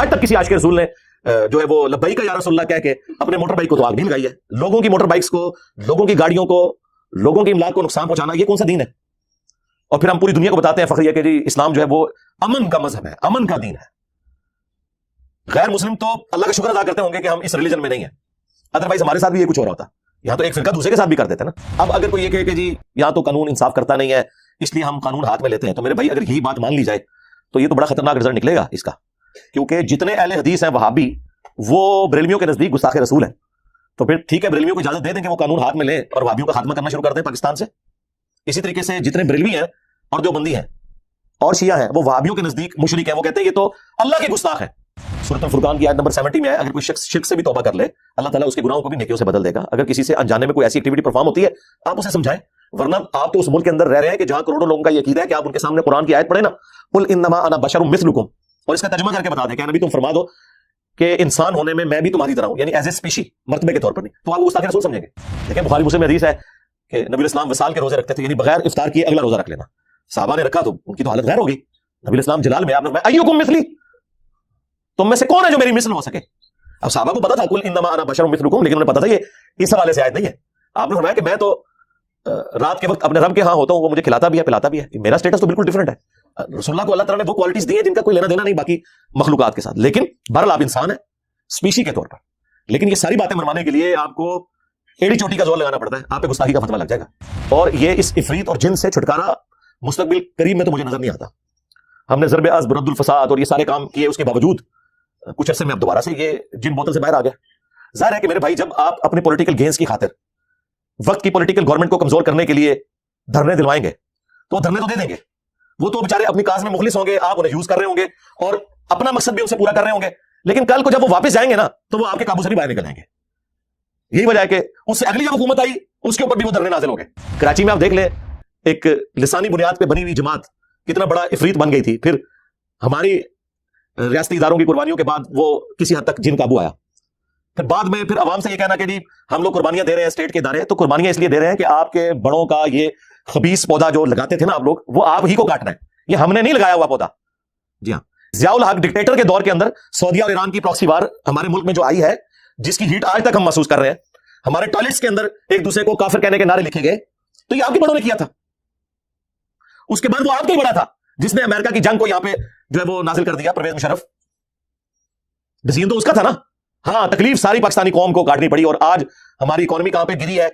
آج تک کسی عاشق رسول نے جو ہے وہ لبیک یا رسول اللہ کہہ کے اپنے موٹر بائک کو تو آگ نہیں لگائی ہے. لوگوں کی موٹر بائکس کو، لوگوں کی گاڑیوں کو، لوگوں کی املاک کو نقصان پہنچانا، یہ کون سا دین ہے؟ اور پھر ہم پوری دنیا کو بتاتے ہیں فخر یہ کہ جی اسلام جو ہے وہ امن کا مذہب ہے، امن کا دین ہے. غیر مسلم تو اللہ کا شکر ادا کرتے ہوں گے کہ ہم اس ریلیجن میں نہیں ہیں، ادروائز ہمارے ساتھ بھی یہ کچھ ہو رہا ہوتا. یہاں تو ایک فرقہ دوسرے کے ساتھ بھی کر دیتے ہیں نا. اب اگر کوئی یہ کہے کہ جی یہاں تو قانون انصاف کرتا نہیں ہے اس لیے ہم قانون ہاتھ میں لیتے ہیں، تو میرے بھائی اگر یہی بات مان لی جائے تو یہ تو بڑا خطرناک رزلٹ نکلے گا اس کا. کیونکہ جتنے اہل حدیث ہیں وہابی، وہ بریلویوں کے نزدیک گستاخ رسول ہیں. تو پھر ٹھیک ہے، بریلویوں کو اجازت دے دیں کہ وہ قانون ہاتھ میں لیں اور وہابیوں کا خاتمہ کرنا شروع کر دیں پاکستان سے. اسی طریقے سے جتنے بریلوی ہیں اور جو بندی ہیں اور شیعہ ہیں وہ وہابیوں کے نزدیک مشرک ہیں، وہ کہتے ہیں یہ تو اللہ کے گستاخ ہیں. سورۃ الفرقان کی آیت نمبر 70 میں ہے اگر کوئی شخص شرک سے بھی توبہ کر لے اللہ تعالیٰ اس کے گناہوں کو بھی نیکیوں سے بدل دے گا. اگر کسی سے انجانے میں کوئی ایسی ایکٹیویٹی پرفارم ہوتی ہے آپ اسے سمجھائیں، ورنہ آپ تو اس ملک کے اندر رہ رہے ہیں کہ جہاں کروڑوں لوگوں کا یہ عقیدہ ہے کہ آپ ان کے سامنے قرآن کی آیت پڑھیں نا، قل انما انا بشر مثلکم، اور اس کا ترجمہ کر کے بتا دیں کہ نبی تم فرما دو کہ انسان ہونے میں بھی تمہاری طرح ہوں، یعنی ایز اے اسپیشی، مرتبے کے طور پر نہیں. تو آپ گستاخ رسول سمجھیں گے. دیکھیں بخاری مسلم میں حدیث ہے کہ نبی الاسلام وصال کے روزے رکھتے تھے، یعنی بغیر افطار کیے اگلا روزہ رکھ لینا. صحابہ نے رکھا تو ان کی تو حالت غیر ہو گئی. نبی الاسلام جلال میں آپ نے فرمایا ایکم مثلی، تم میں سے کون ہے جو میری مثل ہو سکے؟ اب صحابہ کو پتا تھا قل انما انا بشر مثلکم، لیکن انہیں پتا تھا یہ اس حوالے سے آیت نہیں ہے. آپ نے فرمایا کہ میں تو رات کے وقت اپنے رب کے ہاں ہوتا ہوں، وہ مجھے کھلاتا بھی ہے پلاتا بھی ہے. میرا سٹیٹس تو بالکل ڈیفرنٹ ہے. رسول اللہ کو اللہ تعالیٰ نے وہ کوالٹیز دی ہیں جن کا کوئی لینا دینا نہیں باقی مخلوقات کے ساتھ. لیکن بہرحال آپ انسان ہیں اسپیشی کے طور پر. لیکن یہ ساری باتیں منوانے کے لیے آپ کو ایڑی چوٹی کا زور لگانا پڑتا ہے. آپ پہ گستاخی کا فتویٰ لگ جائے گا. اور یہ اس عفریت اور جن سے چھٹکارا مستقبل قریب میں تو مجھے نظر نہیں آتا. ہم نے ضرب عزب، رد الفساد اور یہ سارے کام کیے، اس کے باوجود کچھ عرصے میں اب دوبارہ سے یہ جن بوتل سے باہر آ گیا. ظاہر ہے کہ میرے بھائی جب آپ اپنے پولیٹیکل گینز کی خاطر وقت کی پولیٹیکل گورنمنٹ کو کمزور کرنے کے لیے دھرنے دلوائیں گے تو دھرنے تو دے دیں گے. وہ تو بیچارے اپنی کاز میں مخلص ہوں گے، آپ انہیں یوز کر رہے ہوں گے اور اپنا مقصد بھی ان سے پورا کر رہے ہوں گے. لیکن کل کو جب وہ واپس جائیں گے نا تو وہ آپ کے قابو سے بھی باہر نکل جائیں گے. یہی وجہ ہے کہ اس سے اگلی جب حکومت آئی اس کے اوپر بھی وہ دھرنے نازل ہو گئے. کراچی میں آپ دیکھ لیں ایک لسانی بنیاد پہ بنی ہوئی جماعت کتنا بڑا افریت بن گئی تھی. پھر ہماری ریاستی اداروں کی قربانیوں کے بعد وہ کسی حد تک جن قابو آیا. پھر بعد میں پھر عوام سے یہ کہنا کہ جی ہم لوگ قربانیاں دے رہے ہیں اسٹیٹ کے ادارے، تو قربانیاں اس لیے دے رہے ہیں کہ آپ کے بڑوں کا یہ خبیث پودا جو لگاتے تھے نا آپ لوگ، وہ آپ ہی کو کاٹنا ہے. یہ ہم نے نہیں لگایا ہوا پودا. جی ہاں، ضیاء الحق ڈکٹیٹر کے دور کے اندر سعودیہ اور ایران کی پراکسی وار ہمارے ملک میں جو آئی ہے، جس کی ہیٹ آج تک ہم محسوس کر رہے ہیں، ہمارے ٹوائلٹس کے اندر ایک دوسرے کو کافر کہنے کے نعرے لکھے گئے، تو یہ آپ کے بڑوں نے کیا تھا. اس کے بعد وہ آپ کا ہی بڑا تھا جس نے امریکہ کی جنگ کو یہاں پہ جو ہے وہ نازل کر دیا، پرویز مشرف. ڈسیزن تو اس کا تھا نا. ہاں، تکلیف ساری پاکستانی قوم کو کاٹنی پڑی، اور آج ہماری اکانومی کہاں پہ گری ہے.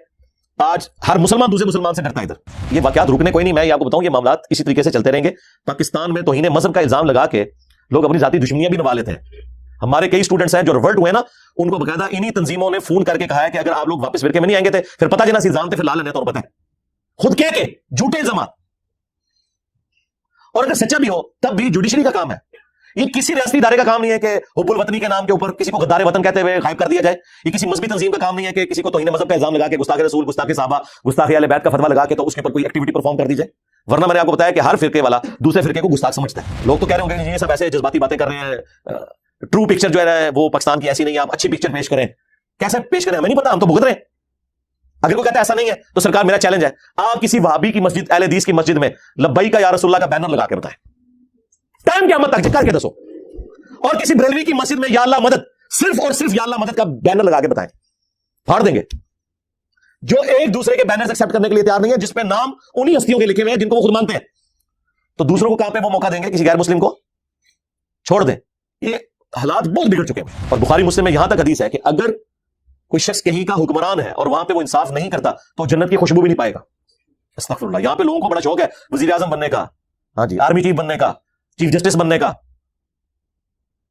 آج ہر مسلمان دوسرے مسلمان سے ڈرتا ہے ادھر. یہ واقعات رکنے کوئی نہیں. میں یہ آپ کو بتاؤں یہ معاملات اسی طریقے سے چلتے رہیں گے. پاکستان میں توہین مذہب کا الزام لگا کے لوگ اپنی ذاتی دشمنیاں بھی نبھا لیتے ہیں. ہمارے کئی اسٹوڈنٹس ہیں جو ریولٹ ہوئے نا، ان کو باقاعدہ انہی تنظیموں نے فون کر کے کہا ہے کہ اگر آپ لوگ واپس فرقے میں نہیں آئیں گے تھے پھر پتہ جنا سی الزام تھے، پھر لا لینے تو پتہ ہے خود کہہ کے جھوٹے الزامات. اور اگر سچا بھی ہو تب بھی جوڈیشری کا کام ہے. یہ کسی ریاستی ادارے کا کام نہیں ہے کہ حب الوطنی کے نام کے اوپر کسی کو غدار وطن کہتے ہوئے غائب کر دیا جائے. یہ کسی مذہبی تنظیم کا کام نہیں ہے کہ کسی کو توہین مذہب کا الزام لگا کے گستاخ رسول، گستاخ صحابہ، گستاخ اہل بیت کا فتویٰ لگا کے تو اس کے اوپر کوئی ایکٹیویٹی پرفارم کر دی جائے. ورنہ میں نے آپ کو بتایا کہ ہر فرقے والا دوسرے فرقے کو گستاخ سمجھتا ہے. لوگ تو کہہ رہے ہوں گے یہ سب ایسے جذباتی باتیں کر رہے ہیں، ٹرو پکچر جو ہے وہ پاکستان کی ایسی نہیں ہے، آپ اچھی پکچر پیش کریں. کیسے پیش کریں ہمیں نہیں پتا، ہم تو بھگت رہے ہیں. اگر کوئی کہتا ہے ایسا نہیں ہے تو سرکار میرا چیلنج ہے، آپ کسی وہابی کی مسجد، اہل حدیث کی مسجد میں لبیک یا رسول اللہ کا بینر لگا کے بتائیں، ٹائم قیامت تک کر کے دسو. اور کسی بریلوی کی مسجد میں یا اللہ مدد، صرف اور صرف یا اللہ مدد کا بینر لگا کے بتائیں، پھاڑ دیں گے. جو ایک دوسرے کے بینرز ایکسپٹ کرنے کے لیے تیار نہیں ہے، جس پہ نام انہی ہستیوں کے لکھے ہوئے ہیں جن کو وہ خود مانتے ہیں، تو دوسروں کو کہاں پہ وہ موقع دیں گے کسی غیر مسلم کو؟ چھوڑ دیں. یہ حالات بہت بگڑ چکے ہیں. اور بخاری مسلم میں یہاں تک حدیث ہے کہ اگر کوئی شخص کہیں کا حکمران ہے اور وہاں پہ وہ انصاف نہیں کرتا تو جنت کی خوشبو بھی نہیں پائے گا. استغفر اللہ. یہاں پہ لوگوں کو بڑا شوق ہے وزیر اعظم بننے کا، ہاں جی، آرمی چیف بننے کا، چیف جسٹس بننے کا،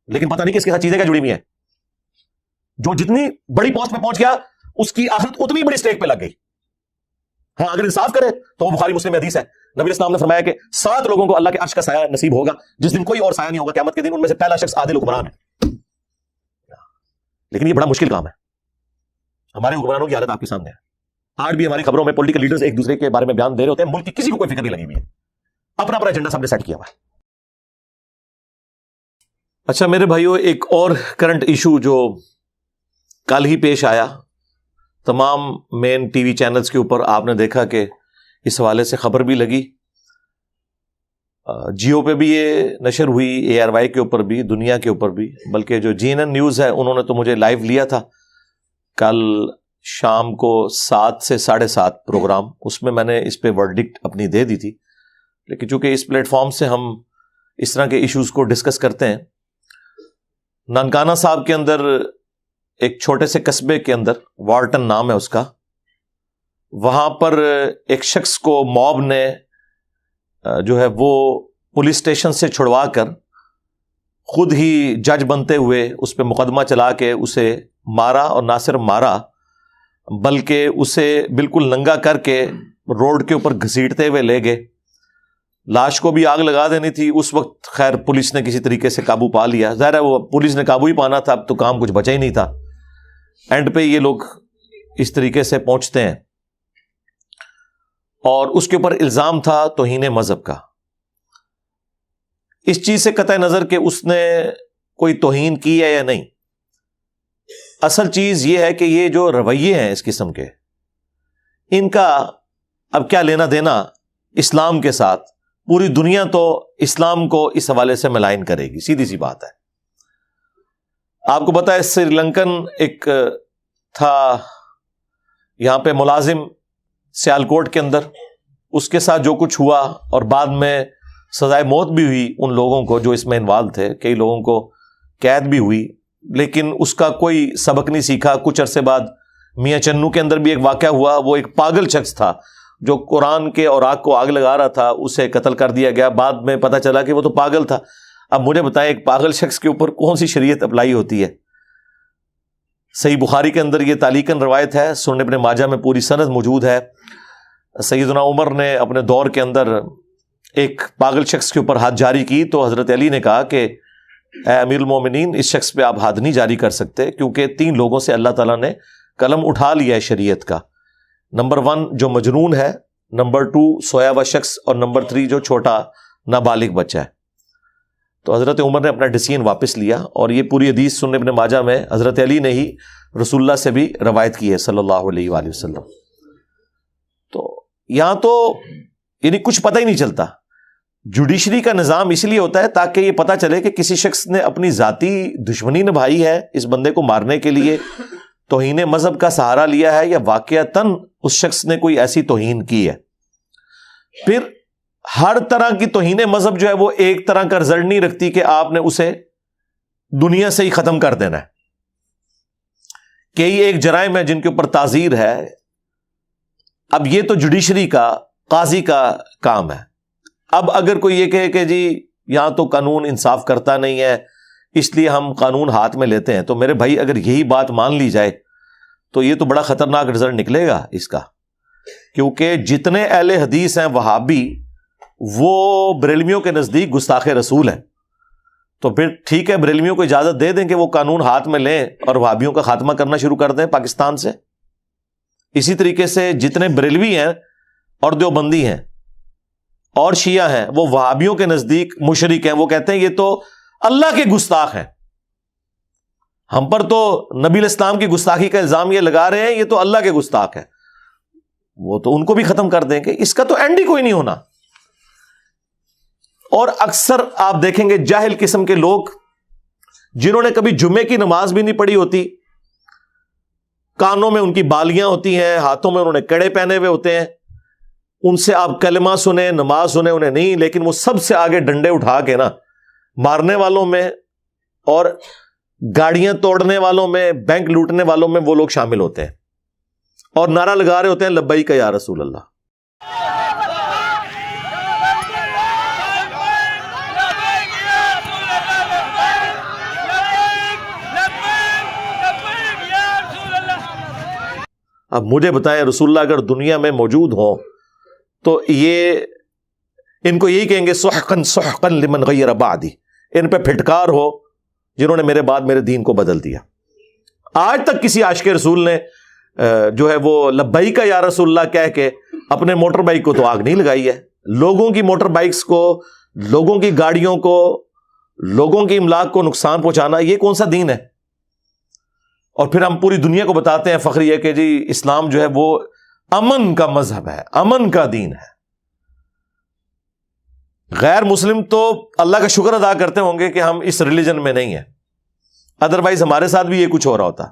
لیکن پتہ نہیں کس کے ساتھ چیزیں کیا جڑی ہوئی ہیں. جو جتنی بڑی پوسٹ پہ پہنچ گیا اس کی آخرت اتنی بڑی اسٹیک پہ لگ گئی. ہاں، اگر انصاف کرے تو وہ بخاری مسلم میں حدیث ہے. نبی اسلام نے فرمایا کہ 7 لوگوں کو اللہ کے عرش کا سایہ نصیب ہوگا جس دن کوئی اور سایہ نہیں ہوگا قیامت کے دن. ان میں سے پہلا شخص عادل حکمران ہے. لیکن یہ بڑا مشکل کام ہے. ہمارے حکمرانوں کی حالت آپ کے سامنے ہے. آج بھی ہماری خبروں میں پولیٹیکل لیڈرز ایک دوسرے کے بارے میں بیان دے رہے ہوتے ہیں، ملک کی کسی کو کوئی فکر نہیں لگی ہوئی ہے، اپنا اپنا ایجنڈا سب نے سیٹ کیا ہوا ہے. اچھا میرے بھائیو، ایک اور کرنٹ ایشو جو کل ہی پیش آیا، تمام مین ٹی وی چینلز کے اوپر آپ نے دیکھا کہ اس حوالے سے خبر بھی لگی. جیو پہ بھی یہ نشر ہوئی, ARY کے اوپر بھی, دنیا کے اوپر بھی, بلکہ جو GNN نیوز ہے انہوں نے تو مجھے لائیو لیا تھا کل شام کو 7 سے 7:30 پروگرام, اس میں نے اس پہ ورڈکٹ اپنی دے دی تھی. لیکن چونکہ اس پلیٹ فارم سے ہم اس طرح کے ایشوز کو ڈسکس کرتے ہیں, ننکانہ صاحب کے اندر ایک چھوٹے سے قصبے کے اندر, وارٹن نام ہے اس کا, وہاں پر ایک شخص کو موب نے جو ہے وہ پولیس اسٹیشن سے چھڑوا کر خود ہی جج بنتے ہوئے اس پہ مقدمہ چلا کے اسے مارا, اور نہ صرف مارا بلکہ اسے بالکل ننگا کر کے روڈ کے اوپر گھسیٹتے ہوئے لے گئے. لاش کو بھی آگ لگا دینی تھی اس وقت, خیر پولیس نے کسی طریقے سے قابو پا لیا. ظاہر ہے وہ پولیس نے قابو ہی پانا تھا, اب تو کام کچھ بچا ہی نہیں تھا. اینڈ پہ یہ لوگ اس طریقے سے پہنچتے ہیں, اور اس کے اوپر الزام تھا توہین مذہب کا. اس چیز سے قطع نظر کہ اس نے کوئی توہین کی ہے یا نہیں, اصل چیز یہ ہے کہ یہ جو رویے ہیں اس قسم کے, ان کا اب کیا لینا دینا اسلام کے ساتھ. پوری دنیا تو اسلام کو اس حوالے سے ملائن کرے گی, سیدھی سی بات ہے. آپ کو پتا ہے سری لنکن ایک تھا یہاں پہ ملازم سیالکوٹ کے اندر, اس کے ساتھ جو کچھ ہوا اور بعد میں سزائے موت بھی ہوئی ان لوگوں کو جو اس میں انوالو تھے, کئی لوگوں کو قید بھی ہوئی, لیکن اس کا کوئی سبق نہیں سیکھا. کچھ عرصے بعد میاں چنو کے اندر بھی ایک واقعہ ہوا, وہ ایک پاگل شخص تھا جو قرآن کے اوراق کو آگ لگا رہا تھا, اسے قتل کر دیا گیا. بعد میں پتہ چلا کہ وہ تو پاگل تھا. اب مجھے بتائیں ایک پاگل شخص کے اوپر کون سی شریعت اپلائی ہوتی ہے؟ صحیح بخاری کے اندر یہ تعلیقاً روایت ہے, سنن ابن ماجہ میں پوری سند موجود ہے. سیدنا عمر نے اپنے دور کے اندر ایک پاگل شخص کے اوپر حد جاری کی تو حضرت علی نے کہا کہ اے امیر المومنین, اس شخص پہ آپ حد نہیں جاری کر سکتے, کیونکہ 3 لوگوں سے اللہ تعالیٰ نے قلم اٹھا لیا ہے شریعت کا. نمبر 1 جو مجنون ہے, نمبر 2 سویا ہوا شخص, اور نمبر 3 جو چھوٹا نابالغ بچہ ہے. تو حضرت عمر نے اپنا ڈیسیژن واپس لیا, اور یہ پوری حدیث سنن ابن ماجہ میں حضرت علی نے ہی رسول اللہ سے بھی روایت کی ہے صلی اللہ علیہ وآلہ وسلم. تو یہاں تو یعنی کچھ پتہ ہی نہیں چلتا. جوڈیشری کا نظام اس لیے ہوتا ہے تاکہ یہ پتہ چلے کہ کسی شخص نے اپنی ذاتی دشمنی نبھائی ہے اس بندے کو مارنے کے لیے, توہین مذہب کا سہارا لیا ہے, یا واقعتاً اس شخص نے کوئی ایسی توہین کی ہے. پھر ہر طرح کی توہین مذہب جو ہے وہ ایک طرح کا رزلٹ نہیں رکھتی کہ آپ نے اسے دنیا سے ہی ختم کر دینا ہے. کئی ایک جرائم ہے جن کے اوپر تعزیر ہے. اب یہ تو جوڈیشری کا, قاضی کا کام ہے. اب اگر کوئی یہ کہے کہ جی یہاں تو قانون انصاف کرتا نہیں ہے اس لیے ہم قانون ہاتھ میں لیتے ہیں, تو میرے بھائی اگر یہی بات مان لی جائے تو یہ تو بڑا خطرناک رزلٹ نکلے گا اس کا. کیونکہ جتنے اہل حدیث ہیں وہابی, وہ بریلویوں کے نزدیک گستاخ رسول ہیں. تو پھر ٹھیک ہے, بریلویوں کو اجازت دے دیں کہ وہ قانون ہاتھ میں لیں اور وہابیوں کا خاتمہ کرنا شروع کر دیں پاکستان سے. اسی طریقے سے جتنے بریلوی ہیں اور دیوبندی ہیں اور شیعہ ہیں, وہ وہابیوں کے نزدیک مشرک ہیں. وہ کہتے ہیں یہ تو اللہ کے گستاخ ہیں, ہم پر تو نبی الاسلام کی گستاخی کا الزام یہ لگا رہے ہیں, یہ تو اللہ کے گستاخ ہیں. وہ تو ان کو بھی ختم کر دیں گے, اس کا تو اینڈ ہی کوئی نہیں ہونا. اور اکثر آپ دیکھیں گے جاہل قسم کے لوگ جنہوں نے کبھی جمعے کی نماز بھی نہیں پڑھی ہوتی, کانوں میں ان کی بالیاں ہوتی ہیں, ہاتھوں میں انہوں نے کڑے پہنے ہوئے ہوتے ہیں, ان سے آپ کلمہ سنیں, نماز سنیں, انہیں نہیں, لیکن وہ سب سے آگے ڈنڈے اٹھا کے نا مارنے والوں میں اور گاڑیاں توڑنے والوں میں, بینک لوٹنے والوں میں وہ لوگ شامل ہوتے ہیں, اور نعرہ لگا رہے ہوتے ہیں لبیک یا رسول اللہ. اب مجھے بتائیں رسول اللہ اگر دنیا میں موجود ہوں تو یہ ان کو یہی کہیں گے سحقن سحقن لمن غیر بعدی, ان پہ پھٹکار ہو جنہوں نے میرے بعد میرے دین کو بدل دیا. آج تک کسی عاشق رسول نے جو ہے وہ لبیک یا رسول اللہ کہہ کے اپنے موٹر بائک کو تو آگ نہیں لگائی ہے. لوگوں کی موٹر بائکس کو, لوگوں کی گاڑیوں کو, لوگوں کی املاک کو نقصان پہنچانا, یہ کون سا دین ہے؟ اور پھر ہم پوری دنیا کو بتاتے ہیں فخر یہ کہ جی اسلام جو ہے وہ امن کا مذہب ہے, امن کا دین ہے. غیر مسلم تو اللہ کا شکر ادا کرتے ہوں گے کہ ہم اس ریلیجن میں نہیں ہیں، ادروائز ہمارے ساتھ بھی یہ کچھ ہو رہا ہوتا.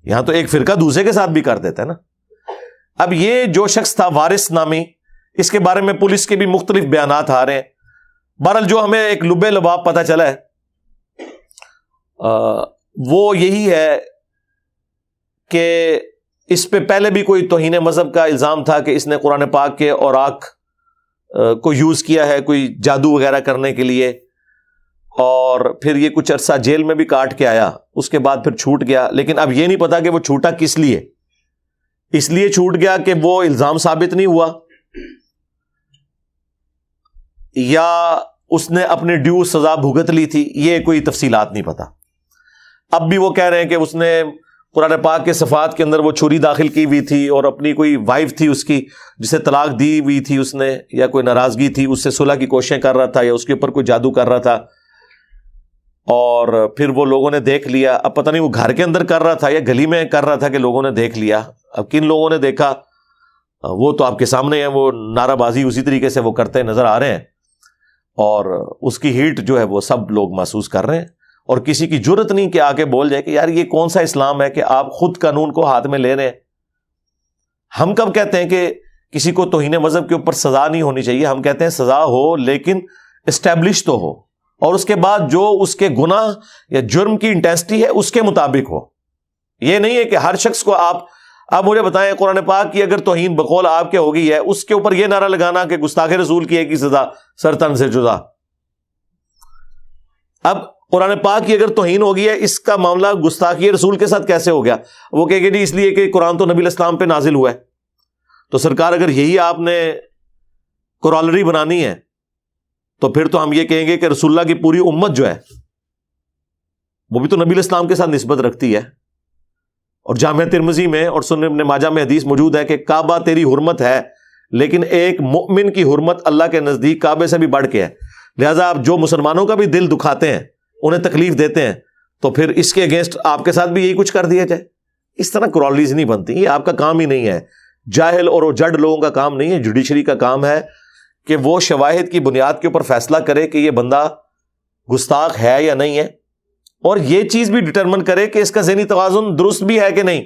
یہاں تو ایک فرقہ دوسرے کے ساتھ بھی کر دیتا ہے نا. اب یہ جو شخص تھا وارث نامی، اس کے بارے میں پولیس کے بھی مختلف بیانات آ رہے ہیں. بہرحال جو ہمیں ایک لبے لباب پتہ چلا ہے وہ یہی ہے کہ اس پہ پہلے بھی کوئی توہین مذہب کا الزام تھا کہ اس نے قرآن پاک کے اوراق کو یوز کیا ہے کوئی جادو وغیرہ کرنے کے لیے، اور پھر یہ کچھ عرصہ جیل میں بھی کاٹ کے آیا، اس کے بعد پھر چھوٹ گیا. لیکن اب یہ نہیں پتا کہ وہ چھوٹا کس لیے. اس لیے چھوٹ گیا کہ وہ الزام ثابت نہیں ہوا، یا اس نے اپنے ڈیو سزا بھگت لی تھی، یہ کوئی تفصیلات نہیں پتا. اب بھی وہ کہہ رہے ہیں کہ اس نے قرآن پاک کے صفحات کے اندر وہ چھری داخل کی ہوئی تھی، اور اپنی کوئی وائف تھی اس کی جسے طلاق دی ہوئی تھی اس نے، یا کوئی ناراضگی تھی، اس سے صلح کی کوششیں کر رہا تھا، یا اس کے اوپر کوئی جادو کر رہا تھا، اور پھر وہ لوگوں نے دیکھ لیا. اب پتہ نہیں وہ گھر کے اندر کر رہا تھا یا گلی میں کر رہا تھا کہ لوگوں نے دیکھ لیا. اب کن لوگوں نے دیکھا وہ تو آپ کے سامنے ہیں، وہ نعرہ بازی اسی طریقے سے وہ کرتے نظر آ رہے ہیں، اور اس کی ہیٹ جو ہے وہ سب لوگ محسوس کر رہے ہیں. اور کسی کی جرت نہیں کہ آ کے بول جائے کہ یار یہ کون سا اسلام ہے کہ آپ خود قانون کو ہاتھ میں لے رہے ہیں. ہم کب کہتے ہیں کہ کسی کو توہین مذہب کے اوپر سزا نہیں ہونی چاہیے؟ ہم کہتے ہیں سزا ہو لیکن اسٹیبلش تو ہو، اور اس کے بعد جو اس کے گناہ یا جرم کی انٹینسٹی ہے اس کے مطابق ہو. یہ نہیں ہے کہ ہر شخص کو آپ مجھے بتائیں قرآن پاک کی اگر توہین بقول آپ کے ہو گئی ہے، اس کے اوپر یہ نعرہ لگانا کہ گستاخ رسول کی ایک ہی سزا سرطن سے جدا. اب قرآن پاک کی اگر توہین ہو گئی ہے، اس کا معاملہ گستاخی رسول کے ساتھ کیسے ہو گیا؟ وہ کہے گے جی اس لیے کہ قرآن تو نبی الاسلام پہ نازل ہوا ہے. تو سرکار اگر یہی آپ نے کورالری بنانی ہے تو پھر تو ہم یہ کہیں گے کہ رسول اللہ کی پوری امت جو ہے وہ بھی تو نبی الاسلام کے ساتھ نسبت رکھتی ہے. اور جامع ترمذی میں اور سنن ابن ماجہ میں حدیث موجود ہے کہ کعبہ تیری حرمت ہے، لیکن ایک مؤمن کی حرمت اللہ کے نزدیک کعبے سے بھی بڑھ کے ہے. لہٰذا آپ جو مسلمانوں کا بھی دل دکھاتے ہیں، انہیں تکلیف دیتے ہیں، تو پھر اس کے اگینسٹ آپ کے ساتھ بھی یہی کچھ کر دیا جائے. اس طرح کرالیز نہیں بنتی، یہ آپ کا کام ہی نہیں ہے. جاہل اور جڈ لوگوں کا کام نہیں ہے، جوڈیشری کا کام ہے کہ وہ شواہد کی بنیاد کے اوپر فیصلہ کرے کہ یہ بندہ گستاخ ہے یا نہیں ہے، اور یہ چیز بھی ڈٹرمن کرے کہ اس کا ذہنی توازن درست بھی ہے کہ نہیں.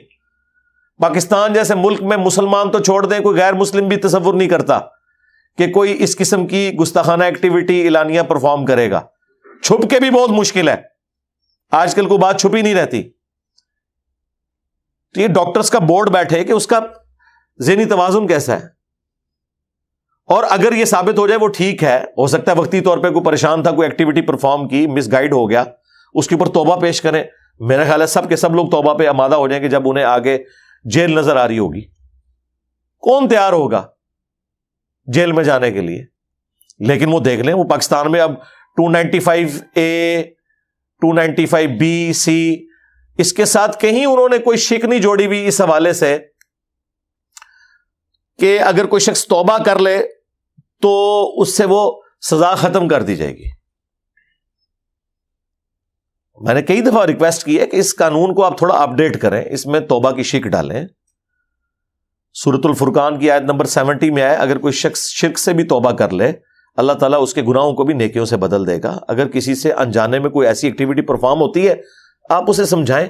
پاکستان جیسے ملک میں مسلمان تو چھوڑ دیں، کوئی غیر مسلم بھی تصور نہیں کرتا کہ کوئی اس قسم کی گستاخانہ ایکٹیویٹی اعلانیہ پرفارم کرے گا. چھپ کے بھی بہت مشکل ہے، آج کل کوئی بات چھپی نہیں رہتی. تو یہ ڈاکٹرز کا بورڈ بیٹھے کہ اس کا ذہنی توازن کیسا ہے، اور اگر یہ ثابت ہو جائے وہ ٹھیک ہے، ہو سکتا ہے وقتی طور پہ کوئی پریشان تھا، کوئی ایکٹیویٹی پرفارم کی، مس گائیڈ ہو گیا، اس کے اوپر توبہ پیش کریں. میرا خیال ہے سب کے سب لوگ توبہ پہ آمادہ ہو جائیں کہ جب انہیں آگے جیل نظر آ رہی ہوگی. کون تیار ہوگا جیل میں جانے کے لیے؟ لیکن وہ دیکھ لیں، وہ پاکستان میں اب 295A 295B C اس کے ساتھ کہیں انہوں نے کوئی شک نہیں جوڑی ہوئی اس حوالے سے کہ اگر کوئی شخص توبہ کر لے تو اس سے وہ سزا ختم کر دی جائے گی. میں نے کئی دفعہ ریکویسٹ کی ہے کہ اس قانون کو آپ تھوڑا اپڈیٹ کریں، اس میں توبہ کی شک ڈالیں. سورۃ الفرقان کی آیت نمبر 70 میں آئے اگر کوئی شخص شرک سے بھی توبہ کر لے اللہ تعالیٰ اس کے گناہوں کو بھی نیکیوں سے بدل دے گا. اگر کسی سے انجانے میں کوئی ایسی ایکٹیویٹی پرفارم ہوتی ہے آپ اسے سمجھائیں،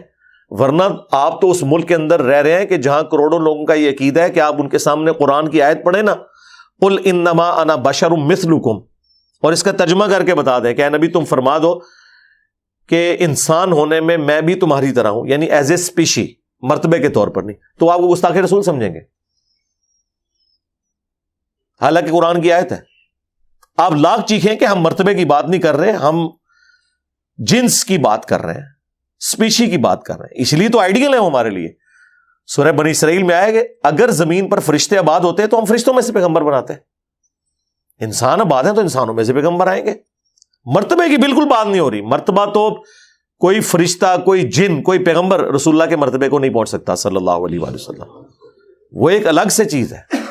ورنہ آپ تو اس ملک کے اندر رہ رہے ہیں کہ جہاں کروڑوں لوگوں کا یہ عقیدہ ہے کہ آپ ان کے سامنے قرآن کی آیت پڑھیں نا، قل انما انا بشر مثلکم، اور اس کا ترجمہ کر کے بتا دیں کہ اے نبی تم فرما دو کہ انسان ہونے میں میں بھی تمہاری طرح ہوں، یعنی ایز اے اسپیشی، مرتبے کے طور پر نہیں. تو آپ کو گستاخ رسول سمجھیں گے، حالانکہ قرآن کی آیت ہے. آپ لاکھ چیخیں کہ ہم مرتبے کی بات نہیں کر رہے، ہم جنس کی بات کر رہے ہیں، اسپیشی کی بات کر رہے ہیں. اس لیے تو آئیڈیل ہے ہمارے لیے. سورہ بنی اسرائیل میں آئے کہ اگر زمین پر فرشتے آباد ہوتے تو ہم فرشتوں میں سے پیغمبر بناتے. انسان آباد ہیں تو انسانوں میں سے پیغمبر آئیں گے. مرتبے کی بالکل بات نہیں ہو رہی. مرتبہ تو کوئی فرشتہ، کوئی جن، کوئی پیغمبر رسول اللہ کے مرتبے کو نہیں پہنچ سکتا صلی اللہ علیہ وآلہ وسلم. وہ ایک الگ سے چیز ہے.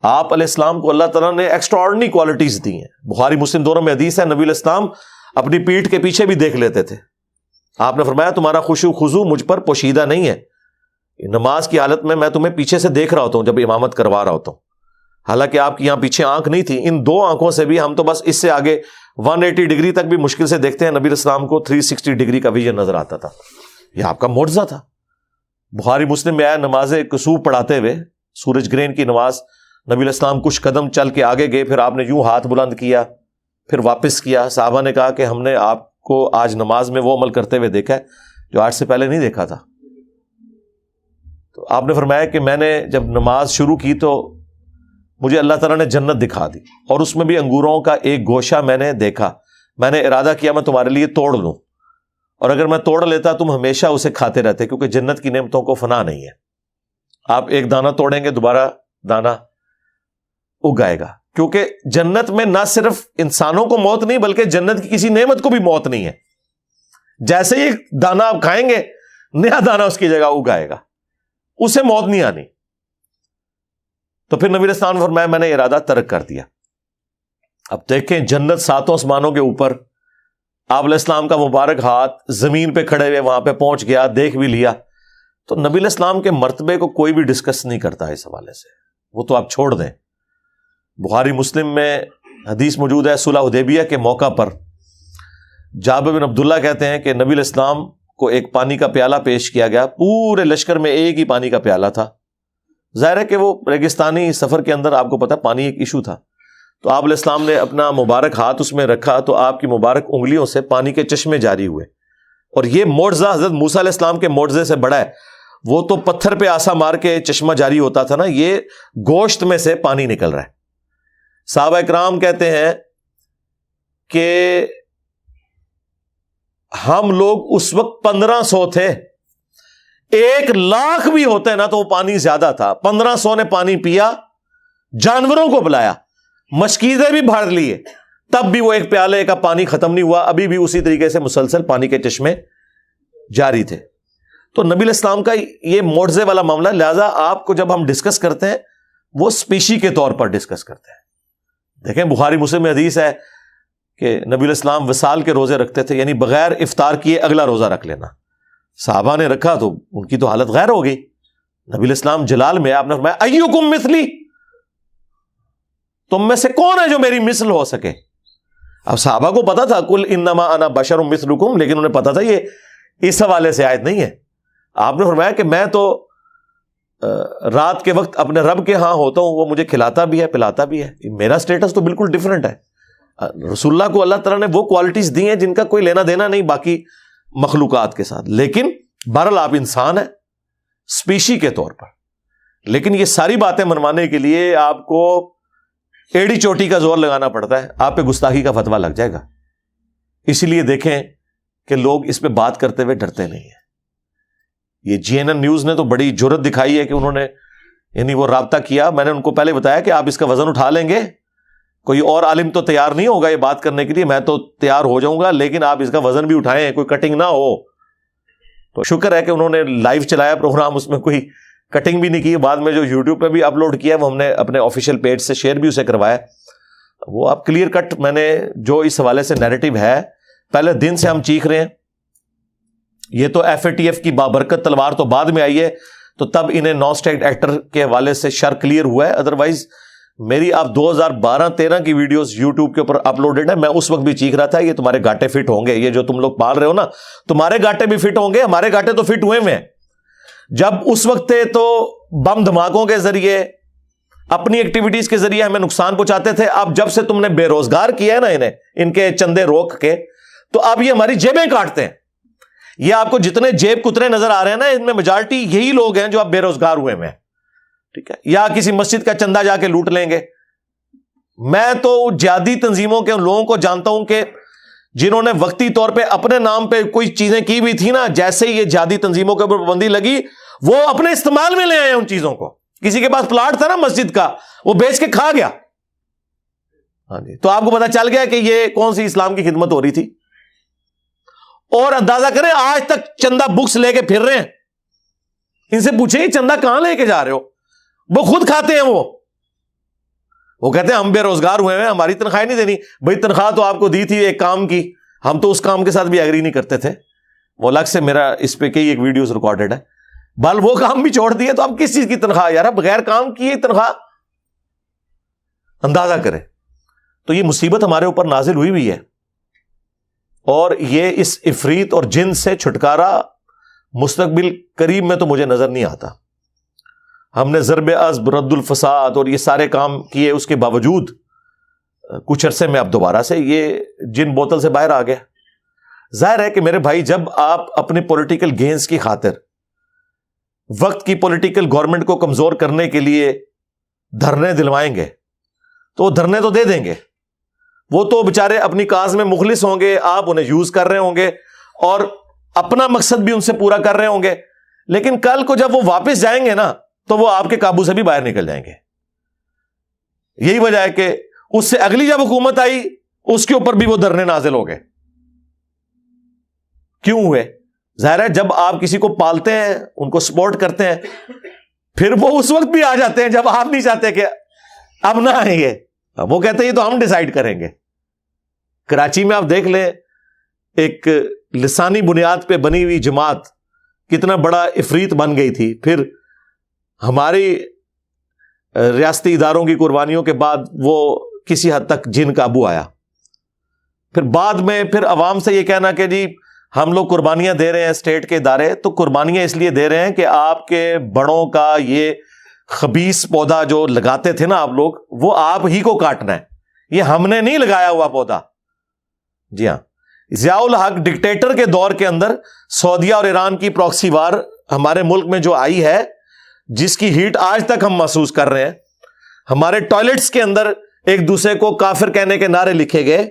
آپ علیہ السلام کو اللہ تعالیٰ نے ایکسٹرا آرڈنری کوالٹیز دی ہیں. بخاری مسلم دونوں میں حدیث ہے، نبی علیہ السلام اپنی پیٹھ کے پیچھے بھی دیکھ لیتے تھے. آپ نے فرمایا تمہارا خشوع خضوع مجھ پر پوشیدہ نہیں ہے، نماز کی حالت میں میں تمہیں پیچھے سے دیکھ رہا ہوتا ہوں جب امامت کروا رہا ہوتا ہوں. حالانکہ آپ کی یہاں پیچھے آنکھ نہیں تھی، ان 2 آنکھوں سے بھی ہم تو بس اس سے آگے 180 ڈگری تک بھی مشکل سے دیکھتے ہیں، نبی علیہ السلام کو 360 ڈگری کا ویژن نظر آتا تھا. یہ آپ کا معجزہ تھا. بخاری مسلم میں آیا نماز کسوف پڑھاتے ہوئے، سورج گرہن کی نماز، نبی علیہ السلام کچھ قدم چل کے آگے گئے، پھر آپ نے یوں ہاتھ بلند کیا، پھر واپس کیا. صحابہ نے کہا کہ ہم نے آپ کو آج نماز میں وہ عمل کرتے ہوئے دیکھا ہے جو آج سے پہلے نہیں دیکھا تھا. تو آپ نے فرمایا کہ میں نے جب نماز شروع کی تو مجھے اللہ تعالیٰ نے جنت دکھا دی، اور اس میں بھی انگوروں کا ایک گوشہ میں نے دیکھا. میں نے ارادہ کیا میں تمہارے لیے توڑ لوں، اور اگر میں توڑ لیتا تم ہمیشہ اسے کھاتے رہتے، کیونکہ جنت کی نعمتوں کو فنا نہیں ہے. آپ ایک دانہ توڑیں گے دوبارہ دانہ اگ آئے گا، کیونکہ جنت میں نہ صرف انسانوں کو موت نہیں بلکہ جنت کی کسی نعمت کو بھی موت نہیں ہے. جیسے ہی دانہ آپ کھائیں گے نیا دانہ اس کی جگہ اگ آئے گا، اسے موت نہیں آنی. تو پھر نبی علیہ السلام نے فرمایا میں نے ارادہ ترک کر دیا. اب دیکھیں جنت 7 آسمانوں کے اوپر، آپ علیہ السلام کا مبارک ہاتھ زمین پہ کھڑے ہوئے وہاں پہ پہنچ گیا، دیکھ بھی لیا. تو نبی علیہ السلام کے مرتبے کو کوئی بھی ڈسکس نہیں کرتا اس حوالے سے، وہ تو آپ چھوڑ دیں. بخاری مسلم میں حدیث موجود ہے، صلح حدیبیہ کے موقع پر جابر بن عبداللہ کہتے ہیں کہ نبی علیہ السلام کو ایک پانی کا پیالہ پیش کیا گیا، پورے لشکر میں ایک ہی پانی کا پیالہ تھا. ظاہر ہے کہ وہ ریگستانی سفر کے اندر آپ کو پتا پانی ایک ایشو تھا. تو آپ علیہ السلام نے اپنا مبارک ہاتھ اس میں رکھا تو آپ کی مبارک انگلیوں سے پانی کے چشمے جاری ہوئے. اور یہ معجزہ حضرت موسیٰ علیہ السلام کے معجزے سے بڑا ہے. وہ تو پتھر پہ آسا مار کے چشمہ جاری ہوتا تھا نا، یہ گوشت میں سے پانی نکل رہا ہے. صحابہ اکرام کہتے ہیں کہ ہم لوگ اس وقت 1500 تھے، 1,00,000 بھی ہوتے نا تو وہ پانی زیادہ تھا. 1500 نے پانی پیا، جانوروں کو بلایا، مشکیزیں بھی بھر لیے، تب بھی وہ ایک پیالے کا پانی ختم نہیں ہوا. ابھی بھی اسی طریقے سے مسلسل پانی کے چشمے جاری تھے. تو نبی علیہ السلام کا یہ معجزے والا معاملہ، لہذا آپ کو جب ہم ڈسکس کرتے ہیں وہ اسپیشی کے طور پر ڈسکس کرتے ہیں. دیکھیں بخاری مسلم میں حدیث ہے کہ نبی علیہ السلام وصال کے روزے رکھتے تھے، یعنی بغیر افطار کیے اگلا روزہ رکھ لینا. صحابہ نے رکھا تو ان کی تو حالت غیر ہو گئی. نبی علیہ السلام جلال میں آپ نے فرمایا ایکم مثلی، تم میں سے کون ہے جو میری مثل ہو سکے. اب صحابہ کو پتا تھا قل انما انا بشر مثلکم، لیکن انہیں پتا تھا یہ اس حوالے سے آیت نہیں ہے. آپ نے فرمایا کہ میں تو رات کے وقت اپنے رب کے ہاں ہوتا ہوں، وہ مجھے کھلاتا بھی ہے پلاتا بھی ہے. میرا سٹیٹس تو بالکل ڈیفرنٹ ہے. رسول اللہ کو اللہ تعالیٰ نے وہ کوالٹیز دی ہیں جن کا کوئی لینا دینا نہیں باقی مخلوقات کے ساتھ. لیکن بہرحال آپ انسان ہیں اسپیشی کے طور پر. لیکن یہ ساری باتیں منوانے کے لیے آپ کو ایڑی چوٹی کا زور لگانا پڑتا ہے. آپ پہ گستاخی کا فتویٰ لگ جائے گا. اسی لیے دیکھیں کہ لوگ اس پہ بات کرتے ہوئے ڈرتے نہیں ہیں. یہ CNN نیوز نے تو بڑی جرت دکھائی ہے کہ انہوں نے یعنی وہ رابطہ کیا. میں نے ان کو پہلے بتایا کہ آپ اس کا وزن اٹھا لیں گے، کوئی اور عالم تو تیار نہیں ہوگا یہ بات کرنے کے لیے، میں تو تیار ہو جاؤں گا لیکن آپ اس کا وزن بھی اٹھائیں، کوئی کٹنگ نہ ہو. تو شکر ہے کہ انہوں نے لائیو چلایا پروگرام، اس میں کوئی کٹنگ بھی نہیں کی. بعد میں جو یوٹیوب پہ بھی اپلوڈ کیا وہ ہم نے اپنے آفیشیل پیج سے شیئر بھی اسے کروایا. وہ آپ کلیئر کٹ میں نے جو اس حوالے سے نیریٹو ہے پہلے دن سے ہم چیخ رہے ہیں. یہ تو FATF کی بابرکت تلوار تو بعد میں آئی ہے، تو تب انہیں نان اسٹیٹ ایکٹر کے حوالے سے شر کلیئر ہوا ہے. ادروائز میری آپ 2012-13 کی ویڈیوز یوٹیوب کے اوپر اپلوڈڈ ہے. میں اس وقت بھی چیخ رہا تھا یہ تمہارے گاٹے فٹ ہوں گے، یہ جو تم لوگ پال رہے ہو نا تمہارے گاٹے بھی فٹ ہوں گے. ہمارے گاٹے تو فٹ ہوئے ہیں. جب اس وقت تھے تو بم دھماکوں کے ذریعے اپنی ایکٹیویٹیز کے ذریعے ہمیں نقصان پہنچاتے تھے. اب جب سے تم نے بے روزگار کیا ہے نا انہیں، ان کے چندے روک کے، تو اب یہ ہماری جیبیں کاٹتے ہیں. یہ آپ کو جتنے جیب کترے نظر آ رہے ہیں نا ان میں میجارٹی یہی لوگ ہیں جو اب بے روزگار ہوئے ہیں. ٹھیک ہے، یا کسی مسجد کا چندہ جا کے لوٹ لیں گے. میں تو جہادی تنظیموں کے لوگوں کو جانتا ہوں کہ جنہوں نے وقتی طور پہ اپنے نام پہ کوئی چیزیں کی بھی تھی نا، جیسے ہی یہ جہادی تنظیموں کے اوپر پابندی لگی وہ اپنے استعمال میں لے آئے ان چیزوں کو. کسی کے پاس پلاٹ تھا نا مسجد کا، وہ بیچ کے کھا گیا. ہاں جی، تو آپ کو پتا چل گیا کہ یہ کون سی اسلام کی خدمت ہو رہی تھی. اور اندازہ کریں آج تک چندہ بکس لے کے پھر رہے ہیں. ان سے پوچھیں یہ چندہ کہاں لے کے جا رہے ہو؟ وہ خود کھاتے ہیں. وہ کہتے ہیں ہم بے روزگار ہوئے ہیں، ہماری تنخواہ نہیں دینی. بھائی تنخواہ تو آپ کو دی تھی ایک کام کی، ہم تو اس کام کے ساتھ بھی ایگری نہیں کرتے تھے. وہ الگ سے میرا اس پہ کئی ایک ویڈیوز ریکارڈڈ ہے. بل وہ کام بھی چھوڑ دیے تو اب کس چیز کی تنخواہ یار؟ بغیر کام کی تنخواہ. اندازہ کریں. تو یہ مصیبت ہمارے اوپر نازل ہوئی ہے, اور یہ اس عفریت اور جن سے چھٹکارا مستقبل قریب میں تو مجھے نظر نہیں آتا. ہم نے ضرب عصب, رد الفساد اور یہ سارے کام کیے, اس کے باوجود کچھ عرصے میں اب دوبارہ سے یہ جن بوتل سے باہر آ گیا. ظاہر ہے کہ میرے بھائی, جب آپ اپنے پولیٹیکل گینز کی خاطر وقت کی پولیٹیکل گورنمنٹ کو کمزور کرنے کے لیے دھرنے دلوائیں گے تو وہ دھرنے تو دے دیں گے, وہ تو بےچارے اپنی کاز میں مخلص ہوں گے, آپ انہیں یوز کر رہے ہوں گے اور اپنا مقصد بھی ان سے پورا کر رہے ہوں گے, لیکن کل کو جب وہ واپس جائیں گے نا تو وہ آپ کے قابو سے بھی باہر نکل جائیں گے. یہی وجہ ہے کہ اس سے اگلی جب حکومت آئی اس کے اوپر بھی وہ دھرنے نازل ہو گئے. کیوں ہوئے؟ ظاہر ہے جب آپ کسی کو پالتے ہیں, ان کو سپورٹ کرتے ہیں, پھر وہ اس وقت بھی آ جاتے ہیں جب آپ نہیں چاہتے کہ اب نہ آئیں گے. وہ کہتے ہیں یہ تو ہم ڈیسائیڈ کریں گے. کراچی میں آپ دیکھ لیں, ایک لسانی بنیاد پہ بنی ہوئی جماعت کتنا بڑا عفریت بن گئی تھی, پھر ہماری ریاستی اداروں کی قربانیوں کے بعد وہ کسی حد تک جن قابو آیا. پھر بعد میں پھر عوام سے یہ کہنا کہ جی ہم لوگ قربانیاں دے رہے ہیں اسٹیٹ کے ادارے, تو قربانیاں اس لیے دے رہے ہیں کہ آپ کے بڑوں کا یہ خبیث پودا جو لگاتے تھے نا آپ لوگ, وہ آپ ہی کو کاٹنا ہے, یہ ہم نے نہیں لگایا ہوا پودا. جی ہاں, ضیاء الحق ڈکٹیٹر کے دور کے اندر سعودیہ اور ایران کی پراکسی وار ہمارے ملک میں جو آئی ہے, جس کی ہیٹ آج تک ہم محسوس کر رہے ہیں, ہمارے ٹوائلٹس کے اندر ایک دوسرے کو کافر کہنے کے نعرے لکھے گئے,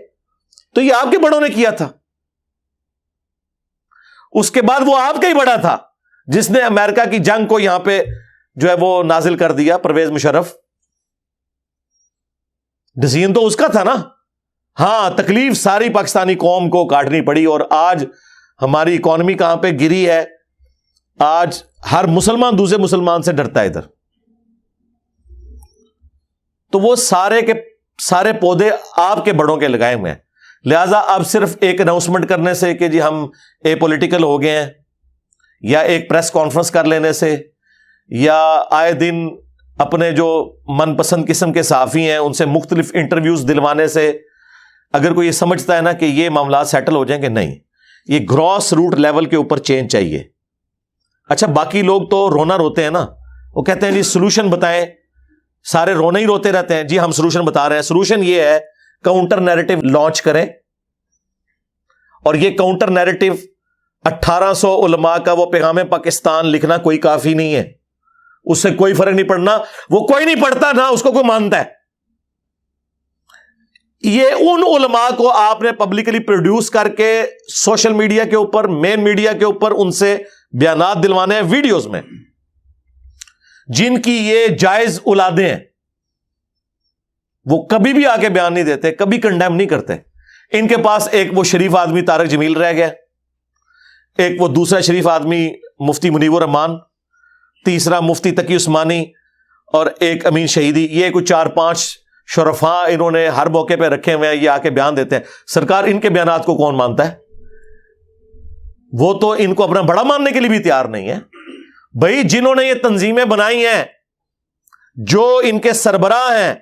تو یہ آپ کے بڑوں نے کیا تھا. اس کے بعد وہ آپ کا ہی بڑا تھا جس نے امریکہ کی جنگ کو یہاں پہ جو ہے وہ نازل کر دیا, پرویز مشرف. ڈسیزن تو اس کا تھا نا. ہاں, تکلیف ساری پاکستانی قوم کو کاٹنی پڑی, اور آج ہماری اکانومی کہاں پہ گری ہے. آج ہر مسلمان دوسرے مسلمان سے ڈرتا ہے ادھر. تو وہ سارے کے سارے پودے آپ کے بڑوں کے لگائے ہوئے ہیں. لہذا اب صرف ایک اناؤنسمنٹ کرنے سے کہ جی ہم اے پولیٹیکل ہو گئے ہیں, یا ایک پریس کانفرنس کر لینے سے, یا آئے دن اپنے جو من پسند قسم کے صحافی ہیں ان سے مختلف انٹرویوز دلوانے سے اگر کوئی یہ سمجھتا ہے نا کہ یہ معاملات سیٹل ہو جائیں گے, نہیں, یہ گراس روٹ لیول کے اوپر چینج چاہیے. اچھا, باقی لوگ تو رونا روتے ہیں نا, وہ کہتے ہیں جی سولوشن بتائیں, سارے رونے ہی روتے رہتے ہیں. جی ہم سولوشن بتا رہے ہیں. سولوشن یہ ہے کاؤنٹر نیریٹو لانچ کریں, اور یہ کاؤنٹر نیریٹو 1800 علماء کا وہ پیغام پاکستان لکھنا کوئی کافی نہیں ہے, اس سے کوئی فرق نہیں پڑنا. وہ کوئی نہیں پڑھتا نہ اس کو کوئی مانتا ہے. یہ ان علماء کو آپ نے پبلکلی پروڈیوس کر کے سوشل میڈیا کے اوپر, مین میڈیا کے اوپر ان سے بیانات دلوانے ہیں ویڈیوز میں, جن کی یہ جائز اولادیں ہیں. وہ کبھی بھی آ کے بیان نہیں دیتے, کبھی کنڈیم نہیں کرتے. ان کے پاس ایک وہ شریف آدمی طارق جمیل رہ گیا, ایک وہ دوسرا شریف آدمی مفتی منیب الرحمان, تیسرا مفتی تقی عثمانی, اور ایک امین شہیدی. یہ کچھ 4-5 شرفاء انہوں نے ہر موقع پہ رکھے ہوئے ہیں, یہ آ کے بیان دیتے ہیں. سرکار ان کے بیانات کو کون مانتا ہے؟ وہ تو ان کو اپنا بڑا ماننے کے لیے بھی تیار نہیں ہے. بھائی جنہوں نے یہ تنظیمیں بنائی ہیں, جو ان کے سربراہ ہیں,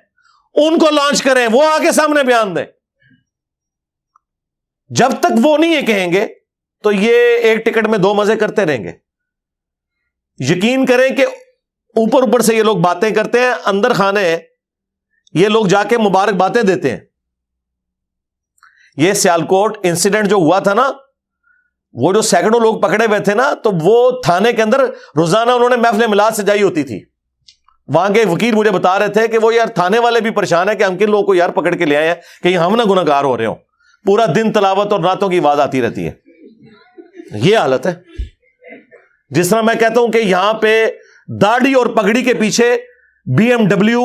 ان کو لانچ کریں, وہ آگے سامنے بیان دیں. جب تک وہ نہیں یہ کہیں گے تو یہ ایک ٹکٹ میں 2 مزے کرتے رہیں گے. یقین کریں کہ اوپر اوپر سے یہ لوگ باتیں کرتے ہیں, اندر خانے یہ لوگ جا کے مبارک باتیں دیتے ہیں. یہ سیالکوٹ انسیڈنٹ جو ہوا تھا نا, وہ جو سینکڑوں لوگ پکڑے ہوئے تھے نا, تو وہ تھانے کے اندر روزانہ انہوں نے محفل میلاد سجائی ہوتی تھی. وہاں کے وکیل مجھے بتا رہے تھے کہ وہ یار تھانے والے بھی پریشان ہیں کہ ہم کن لوگوں کو یار پکڑ کے لے آئے ہیں کہ ہم نہ گناہگار ہو رہے ہوں. پورا دن تلاوت اور نعتوں کی آواز آتی رہتی ہے. یہ حالت ہے. جس طرح میں کہتا ہوں کہ یہاں پہ داڑھی اور پگڑی کے پیچھے BMW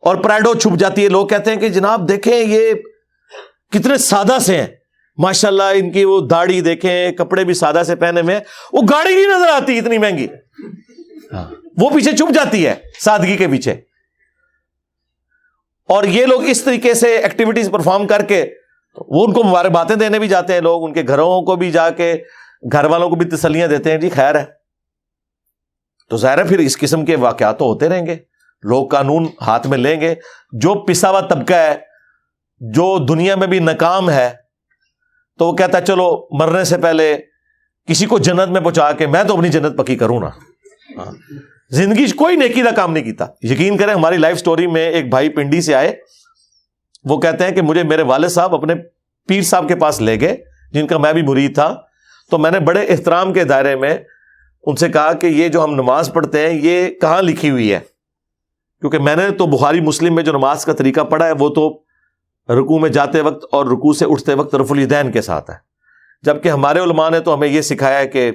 اور پرائڈو چھپ جاتی ہے. لوگ کہتے ہیں کہ جناب دیکھیں یہ کتنے سادہ سے ہیں, ماشاءاللہ ان کی وہ داڑھی دیکھیں, کپڑے بھی سادہ سے پہنے میں, وہ گاڑی نہیں نظر آتی اتنی مہنگی, وہ پیچھے چھپ جاتی ہے سادگی کے پیچھے. اور یہ لوگ اس طریقے سے ایکٹیویٹیز پرفارم کر کے وہ ان کو مبارک باتیں دینے بھی جاتے ہیں. لوگ ان کے گھروں کو بھی جا کے گھر والوں کو بھی تسلیاں دیتے ہیں, جی خیر ہے. تو ظاہر ہے پھر اس قسم کے واقعات تو ہوتے رہیں گے. لوگ قانون ہاتھ میں لیں گے. جو پسا ہوا طبقہ ہے, جو دنیا میں بھی ناکام ہے, تو وہ کہتا ہے چلو مرنے سے پہلے کسی کو جنت میں پہنچا کے میں تو اپنی جنت پکی کروں نا. زندگی کوئی نیکی کا کام نہیں کیتا. یقین کریں ہماری لائف سٹوری میں ایک بھائی پنڈی سے آئے, وہ کہتے ہیں کہ مجھے میرے والد صاحب اپنے پیر صاحب کے پاس لے گئے جن کا میں بھی مرید تھا. تو میں نے بڑے احترام کے دائرے میں ان سے کہا کہ یہ جو ہم نماز پڑھتے ہیں یہ کہاں لکھی ہوئی ہے, کیونکہ میں نے تو بخاری مسلم میں جو نماز کا طریقہ پڑھا ہے وہ تو رکوع میں جاتے وقت اور رکوع سے اٹھتے وقت رفع الیدین کے ساتھ ہے, جبکہ ہمارے علماء نے تو ہمیں یہ سکھایا ہے کہ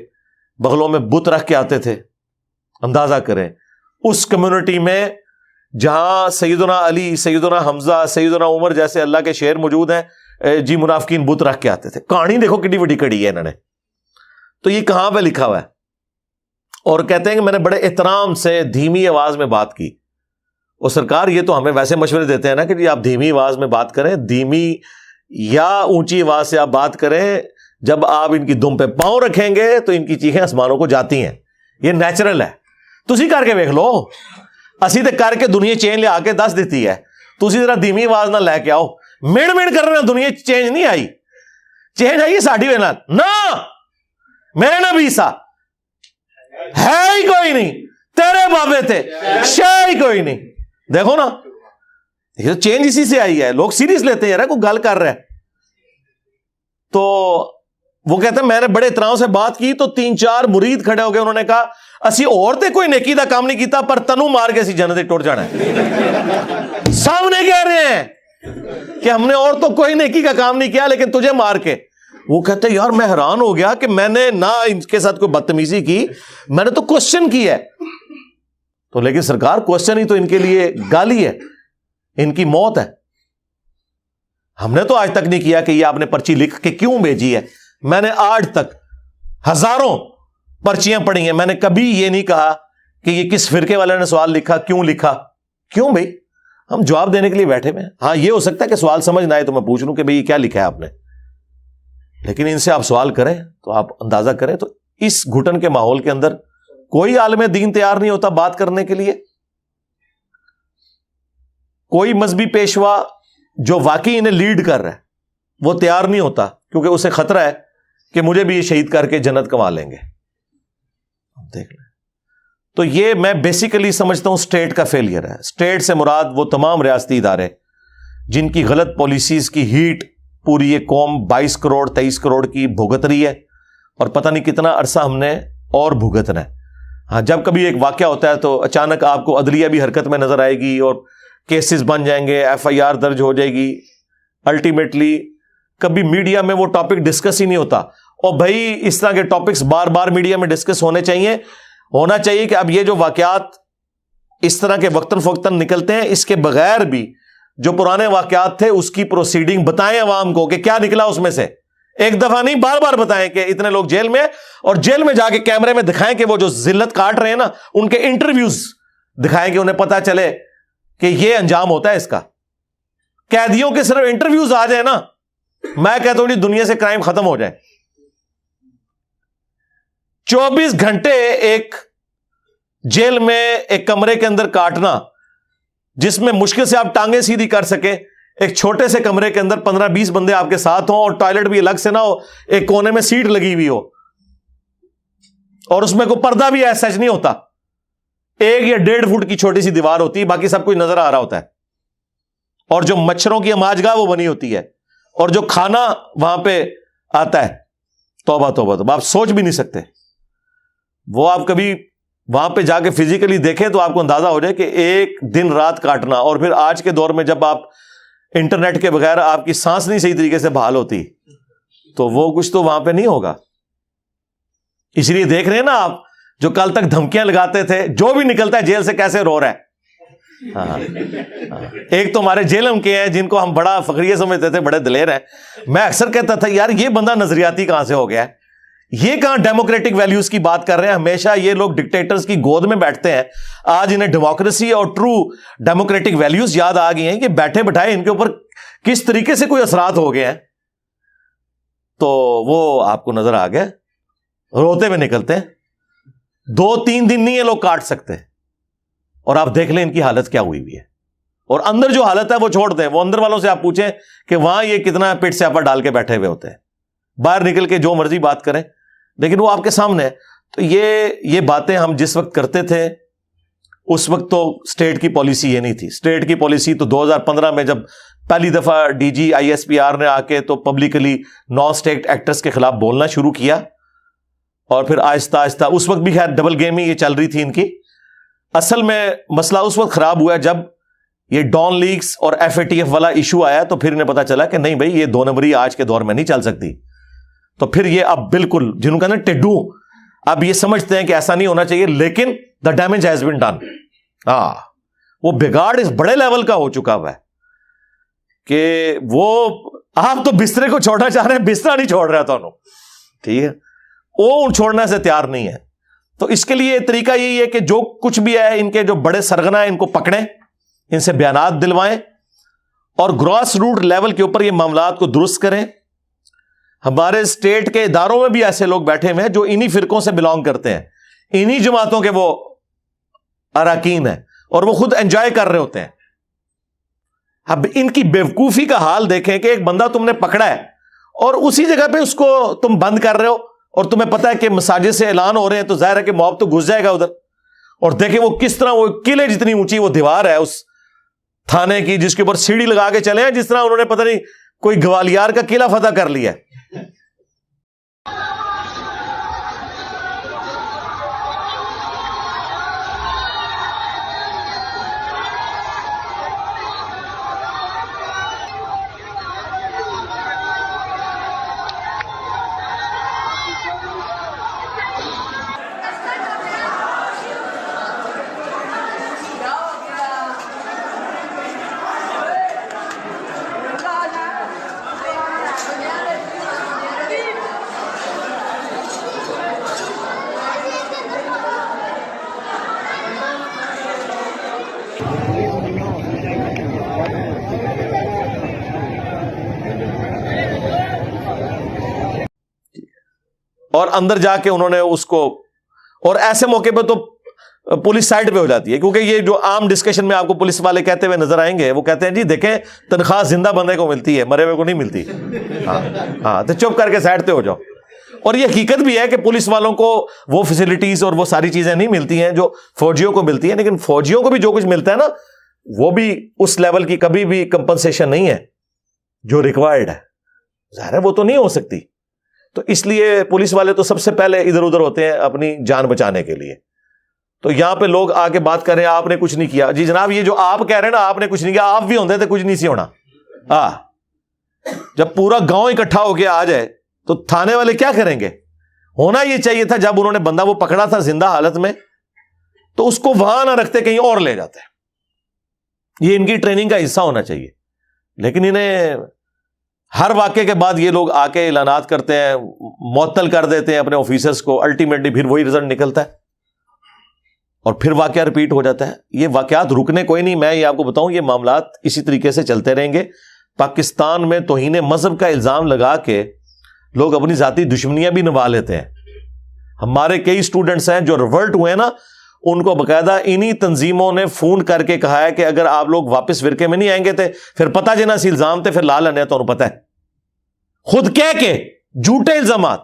بغلوں میں بت رکھ کے آتے تھے. اندازہ کریں اس کمیونٹی میں جہاں سیدنا علی, سیدنا حمزہ, سیدنا عمر جیسے اللہ کے شعر موجود ہیں, جی منافقین بت رکھ کے آتے تھے. کہانی دیکھو کتنی بڑی کڑی ہے انہوں نے. تو یہ کہاں پہ لکھا ہوا ہے؟ اور کہتے ہیں کہ میں نے بڑے احترام سے دھیمی آواز میں بات کی. اور سرکار یہ تو ہمیں ویسے مشورے دیتے ہیں نا کہ جی آپ دھیمی آواز میں بات کریں, دھیمی یا اونچی آواز سے آپ بات کریں, جب آپ ان کی دم پہ پاؤں رکھیں گے تو ان کی چیخیں آسمانوں کو جاتی ہیں. یہ نیچرل ہے. تسی کر کے ویکھ لو, اسی تے کر کے دنیا چینج لیا کے دس دیتی ہے. تسی ذرا دھیمی آواز نہ لے کے آؤ. مڑ مڑ کرنا دنیا چینج نہیں آئی, چینج آئی ہے ساڈی وجہ نہ. میرے نبی سا ہے ہی کوئی نہیں, تیرے بابے تھے شے ہی کوئی نہیں. دیکھو نا یہ چینج اسی سے آئی ہے. لوگ سیریس لیتے ہیں یار کوئی گل کر رہا ہے. تو وہ کہتے ہیں میں نے بڑے احترام سے بات کی تو 3-4 مرید کھڑے ہو گئے. انہوں نے کہا اسی عورتیں کوئی نیکی دا کام نہیں کیتا پر تنو مار کے اسی جنت ٹوٹ جانا ہے. سامنے کہہ رہے ہیں کہ ہم نے عورتوں کوئی نیکی کا کام نہیں کیا لیکن تجھے مار کے. وہ کہتے ہیں یار میں حیران ہو گیا کہ میں نے نہ ان کے ساتھ کوئی بدتمیزی کی, میں نے تو کوشچن کی ہے. تو لیکن سرکار کوشچن ہی تو ان کے لیے گالی ہے, ان کی موت ہے. ہم نے تو آج تک نہیں کیا کہ یہ آپ نے پرچی لکھ کے کیوں بھیجی ہے. میں نے آج تک ہزاروں پرچیاں پڑھی ہیں, میں نے کبھی یہ نہیں کہا کہ یہ کس فرقے والے نے سوال لکھا, کیوں لکھا, کیوں بھائی ہم جواب دینے کے لیے بیٹھے ہوئے ہیں. ہاں یہ ہو سکتا ہے کہ سوال سمجھ نہ آئے تو میں پوچھ لوں کہ بھئی یہ کیا لکھا ہے آپ نے, لیکن ان سے آپ سوال کریں تو آپ اندازہ کریں. تو اس گھٹن کے ماحول کے اندر کوئی عالم دین تیار نہیں ہوتا بات کرنے کے لیے. کوئی مذہبی پیشوا جو واقعی انہیں لیڈ کر رہا ہے وہ تیار نہیں ہوتا, کیونکہ اسے خطرہ ہے کہ مجھے بھی یہ شہید کر کے جنت کما لیں گے. دیکھ لیں. تو یہ میں بیسیکلی سمجھتا ہوں اسٹیٹ کا فیلئر ہے. اسٹیٹ سے مراد وہ تمام ریاستی ادارے جن کی غلط پالیسیز کی ہیٹ پوری یہ قوم 22 کروڑ 23 کروڑ کی بھگت رہی ہے, اور پتہ نہیں کتنا عرصہ ہم نے اور بھگتنا ہے. ہاں جب کبھی ایک واقعہ ہوتا ہے تو اچانک آپ کو عدلیہ بھی حرکت میں نظر آئے گی اور کیسز بن جائیں گے, FIR درج ہو جائے گی. الٹیمیٹلی کبھی میڈیا میں وہ ٹاپک ڈسکس ہی نہیں ہوتا. اور بھائی اس طرح کے ٹاپکس بار بار میڈیا میں ڈسکس ہونے چاہیے. ہونا چاہیے کہ اب یہ جو واقعات اس طرح کے وقتاً فوقتاً نکلتے ہیں, اس کے بغیر بھی جو پرانے واقعات تھے اس کی پروسیڈنگ بتائیں عوام کو کہ کیا نکلا اس میں سے. ایک دفعہ نہیں بار بار بتائیں کہ اتنے لوگ جیل میں, اور جیل میں جا کے کیمرے میں دکھائیں کہ وہ جو ذلت کاٹ رہے ہیں نا ان کے انٹرویوز دکھائیں کہ انہیں پتا چلے کہ یہ انجام ہوتا ہے اس کا. قیدیوں کے صرف انٹرویوز آ جائے نا, میں کہتا ہوں دنیا سے کرائم ختم ہو جائے. 24 گھنٹے ایک جیل میں ایک کمرے کے اندر کاٹنا جس میں مشکل سے آپ ٹانگیں سیدھی کر سکے, ایک چھوٹے سے کمرے کے اندر 15-20 بندے آپ کے ساتھ ہوں اور ٹوائلٹ بھی الگ سے نہ ہو, ایک کونے میں سیٹ لگی ہوئی ہو اور اس میں کوئی پردہ بھی ایسا نہیں ہوتا, 1 یا 1.5 فٹ کی چھوٹی سی دیوار ہوتی ہے, باقی سب کچھ نظر آ رہا ہوتا ہے, اور جو مچھروں کی اماجگاہ وہ بنی ہوتی ہے, اور جو کھانا وہاں پہ آتا ہے, توبہ توبہ توبہ, آپ سوچ بھی نہیں سکتے. وہ آپ کبھی وہاں پہ جا کے فزیکلی دیکھیں تو آپ کو اندازہ ہو جائے کہ ایک دن رات کاٹنا. اور پھر آج کے دور میں جب آپ انٹرنیٹ کے بغیر آپ کی سانس نہیں صحیح طریقے سے بحال ہوتی تو وہ کچھ تو وہاں پہ نہیں ہوگا. اس لیے دیکھ رہے ہیں نا آپ جو کل تک دھمکیاں لگاتے تھے, جو بھی نکلتا ہے جیل سے کیسے رو رہا ہے. ایک تو ہمارے جیلم کے ہیں جن کو ہم بڑا فخریہ سمجھتے تھے, بڑے دلیر ہیں. میں اکثر کہتا تھا یار یہ بندہ نظریاتی کہاں سے ہو گیا ہے, یہ کہاں ڈیموکریٹک ویلیوز کی بات کر رہے ہیں. ہمیشہ یہ لوگ ڈکٹیٹرز کی گود میں بیٹھتے ہیں, آج انہیں ڈیموکریسی اور ٹرو ڈیموکریٹک ویلیوز یاد آ گئی ہیں کہ بیٹھے بٹھائے ان کے اوپر کس طریقے سے کوئی اثرات ہو گئے ہیں. تو وہ آپ کو نظر آ گیا, روتے ہوئے نکلتے ہیں. 2-3 دن نہیں یہ لوگ کاٹ سکتے. اور آپ دیکھ لیں ان کی حالت کیا ہوئی ہے. اور اندر جو حالت ہے وہ چھوڑ دیں, وہ اندر والوں سے آپ پوچھیں کہ وہاں یہ کتنا پیٹ سے آپا ڈال کے بیٹھے ہوئے ہوتے ہیں, باہر نکل کے جو مرضی بات کریں, لیکن وہ آپ کے سامنے ہے. تو یہ باتیں ہم جس وقت کرتے تھے اس وقت تو اسٹیٹ کی پالیسی یہ نہیں تھی. اسٹیٹ کی پالیسی تو 2015 میں جب پہلی دفعہ ڈی جی ISPR نے آ کے تو پبلکلی نان اسٹیٹ ایکٹرز کے خلاف بولنا شروع کیا, اور پھر آہستہ آہستہ اس وقت بھی خیر ڈبل گیم ہی یہ چل رہی تھی ان کی. اصل میں مسئلہ اس وقت خراب ہوا جب یہ ڈان لیگز اور FATF والا ایشو آیا, تو پھر انہیں پتا چلا کہ نہیں بھائی یہ 2 نمبری آج کے دور میں نہیں چل سکتی. تو پھر یہ اب بالکل جنہوں کا نا ٹڈو, اب یہ سمجھتے ہیں کہ ایسا نہیں ہونا چاہیے, لیکن the damage has been done. وہ بگاڑ اس بڑے لیول کا ہو چکا ہوا ہے کہ وہ آپ تو بسترے کو چھوڑنا چاہ رہے ہیں, بستر نہیں چھوڑ رہا تھا, ٹھیک ہے, وہ چھوڑنے سے تیار نہیں ہے. تو اس کے لیے طریقہ یہی ہے کہ جو کچھ بھی ہے ان کے جو بڑے سرغنہ ہیں ان کو پکڑیں, ان سے بیانات دلوائیں, اور گراس روٹ لیول کے اوپر یہ معاملات کو درست کریں. ہمارے اسٹیٹ کے اداروں میں بھی ایسے لوگ بیٹھے ہوئے ہیں جو انہی فرقوں سے بلانگ کرتے ہیں, انہی جماعتوں کے وہ اراکین ہیں, اور وہ خود انجوائے کر رہے ہوتے ہیں. اب ان کی بیوقوفی کا حال دیکھیں کہ ایک بندہ تم نے پکڑا ہے اور اسی جگہ پہ اس کو تم بند کر رہے ہو, اور تمہیں پتا ہے کہ مساجد سے اعلان ہو رہے ہیں, تو ظاہر ہے کہ موب تو گھس جائے گا ادھر. اور دیکھیں وہ کس طرح, وہ قلعے جتنی اونچی وہ دیوار ہے اس تھانے کی, جس کے اوپر سیڑھی لگا کے چلے ہیں, جس طرح انہوں نے پتہ نہیں کوئی گوالیار کا قلعہ فتح کر لیا ہے. اور اندر جا کے انہوں نے اس کو, اور ایسے موقع پہ تو پولیس سائڈ پہ ہو جاتی ہے, کیونکہ یہ جو عام ڈسکشن میں آپ کو پولیس والے کہتے ہوئے نظر آئیں گے, وہ کہتے ہیں جی دیکھیں تنخواہ زندہ بندے کو ملتی ہے, مرے ہوئے کو نہیں ملتی. ہاں تو چپ کر کے سائڈ پہ ہو جاؤ. اور یہ حقیقت بھی ہے کہ پولیس والوں کو وہ فیسلٹیز اور وہ ساری چیزیں نہیں ملتی ہیں جو فوجیوں کو ملتی ہیں, لیکن فوجیوں کو بھی جو کچھ ملتا ہے نا, وہ بھی اس لیول کی کبھی بھی کمپنسیشن نہیں ہے جو ریکوائرڈ ہے. ظاہر ہے وہ تو نہیں ہو سکتی. تو اس لیے پولیس والے تو سب سے پہلے ادھر ادھر ہوتے ہیں اپنی جان بچانے کے لیے. تو یہاں پہ لوگ آ کے بات کر رہے ہیں آپ نے کچھ نہیں کیا. جی جناب, یہ جو آپ کہہ رہے ہیں نا آپ نے کچھ نہیں کیا, آپ بھی ہوتے تھے کچھ نہیں سی ہونا. جب پورا گاؤں اکٹھا ہو کے آ جائے تو تھانے والے کیا کریں گے؟ ہونا یہ چاہیے تھا جب انہوں نے بندہ وہ پکڑا تھا زندہ حالت میں, تو اس کو وہاں نہ رکھتے, کہیں اور لے جاتے. یہ ان کی ٹریننگ کا حصہ ہونا چاہیے. لیکن انہیں ہر واقعے کے بعد یہ لوگ آ کے اعلانات کرتے ہیں, معطل کر دیتے ہیں اپنے آفیسرز کو, الٹیمیٹلی پھر وہی رزلٹ نکلتا ہے اور پھر واقعہ ریپیٹ ہو جاتا ہے. یہ واقعات رکنے کوئی نہیں. میں یہ آپ کو بتاؤں یہ معاملات اسی طریقے سے چلتے رہیں گے. پاکستان میں توہین مذہب کا الزام لگا کے لوگ اپنی ذاتی دشمنیاں بھی نبھا لیتے ہیں. ہمارے کئی اسٹوڈنٹس ہیں جو ریورٹ ہوئے نا, ان کو باقاعدہ انہی تنظیموں نے فون کر کے کہا ہے کہ اگر آپ لوگ واپس فرقے میں نہیں آئیں گے تھے پھر پتہ جنا سی الزام تھے, پھر لا لینے تو انہوں پتہ ہے, خود کہہ کے جھوٹے الزامات.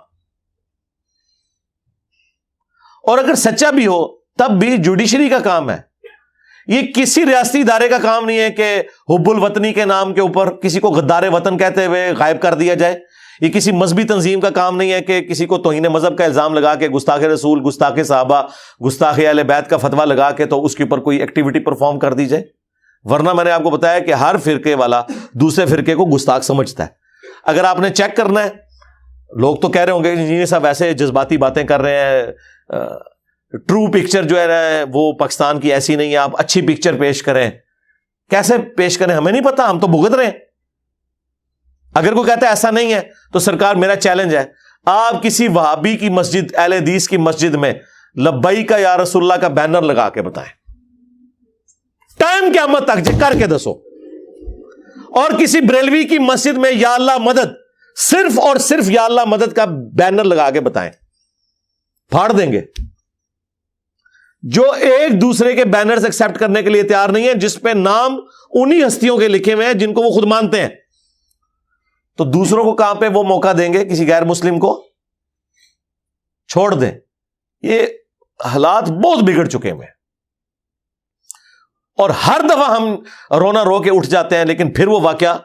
اور اگر سچا بھی ہو تب بھی جوڈیشری کا کام ہے. یہ کسی ریاستی ادارے کا کام نہیں ہے کہ حب الوطنی کے نام کے اوپر کسی کو غدار وطن کہتے ہوئے غائب کر دیا جائے. یہ کسی مذہبی تنظیم کا کام نہیں ہے کہ کسی کو توہین مذہب کا الزام لگا کے گستاخ رسول, گستاخ صحابہ, گستاخ اہل بیت کا فتویٰ لگا کے تو اس کے اوپر کوئی ایکٹیویٹی پرفارم کر دی جائے. ورنہ میں نے آپ کو بتایا کہ ہر فرقے والا دوسرے فرقے کو گستاخ سمجھتا ہے. اگر آپ نے چیک کرنا ہے, لوگ تو کہہ رہے ہوں گے انجینئر صاحب ایسے جذباتی باتیں کر رہے ہیں, ٹرو پکچر جو ہے وہ پاکستان کی ایسی نہیں ہے, آپ اچھی پکچر پیش کریں. کیسے پیش کریں ہمیں نہیں پتا, ہم تو بھگت رہے ہیں. اگر کوئی کہتا ہے ایسا نہیں ہے تو سرکار میرا چیلنج ہے, آپ کسی وہابی کی مسجد, اہل حدیث کی مسجد میں لبیک یا رسول اللہ کا بینر لگا کے بتائیں, ٹائم قیامت تک کر کے دسو. اور کسی بریلوی کی مسجد میں یا اللہ مدد, صرف اور صرف یا اللہ مدد کا بینر لگا کے بتائیں, پھاڑ دیں گے. جو ایک دوسرے کے بینرز ایکسپٹ کرنے کے لیے تیار نہیں ہے جس پہ نام انہی ہستیوں کے لکھے ہوئے ہیں جن کو وہ خود مانتے ہیں، تو دوسروں کو کہاں پہ وہ موقع دیں گے کسی غیر مسلم کو؟ چھوڑ دیں. یہ حالات بہت بگڑ چکے ہیں اور ہر دفعہ ہم رونا رو کے اٹھ جاتے ہیں لیکن پھر وہ واقعہ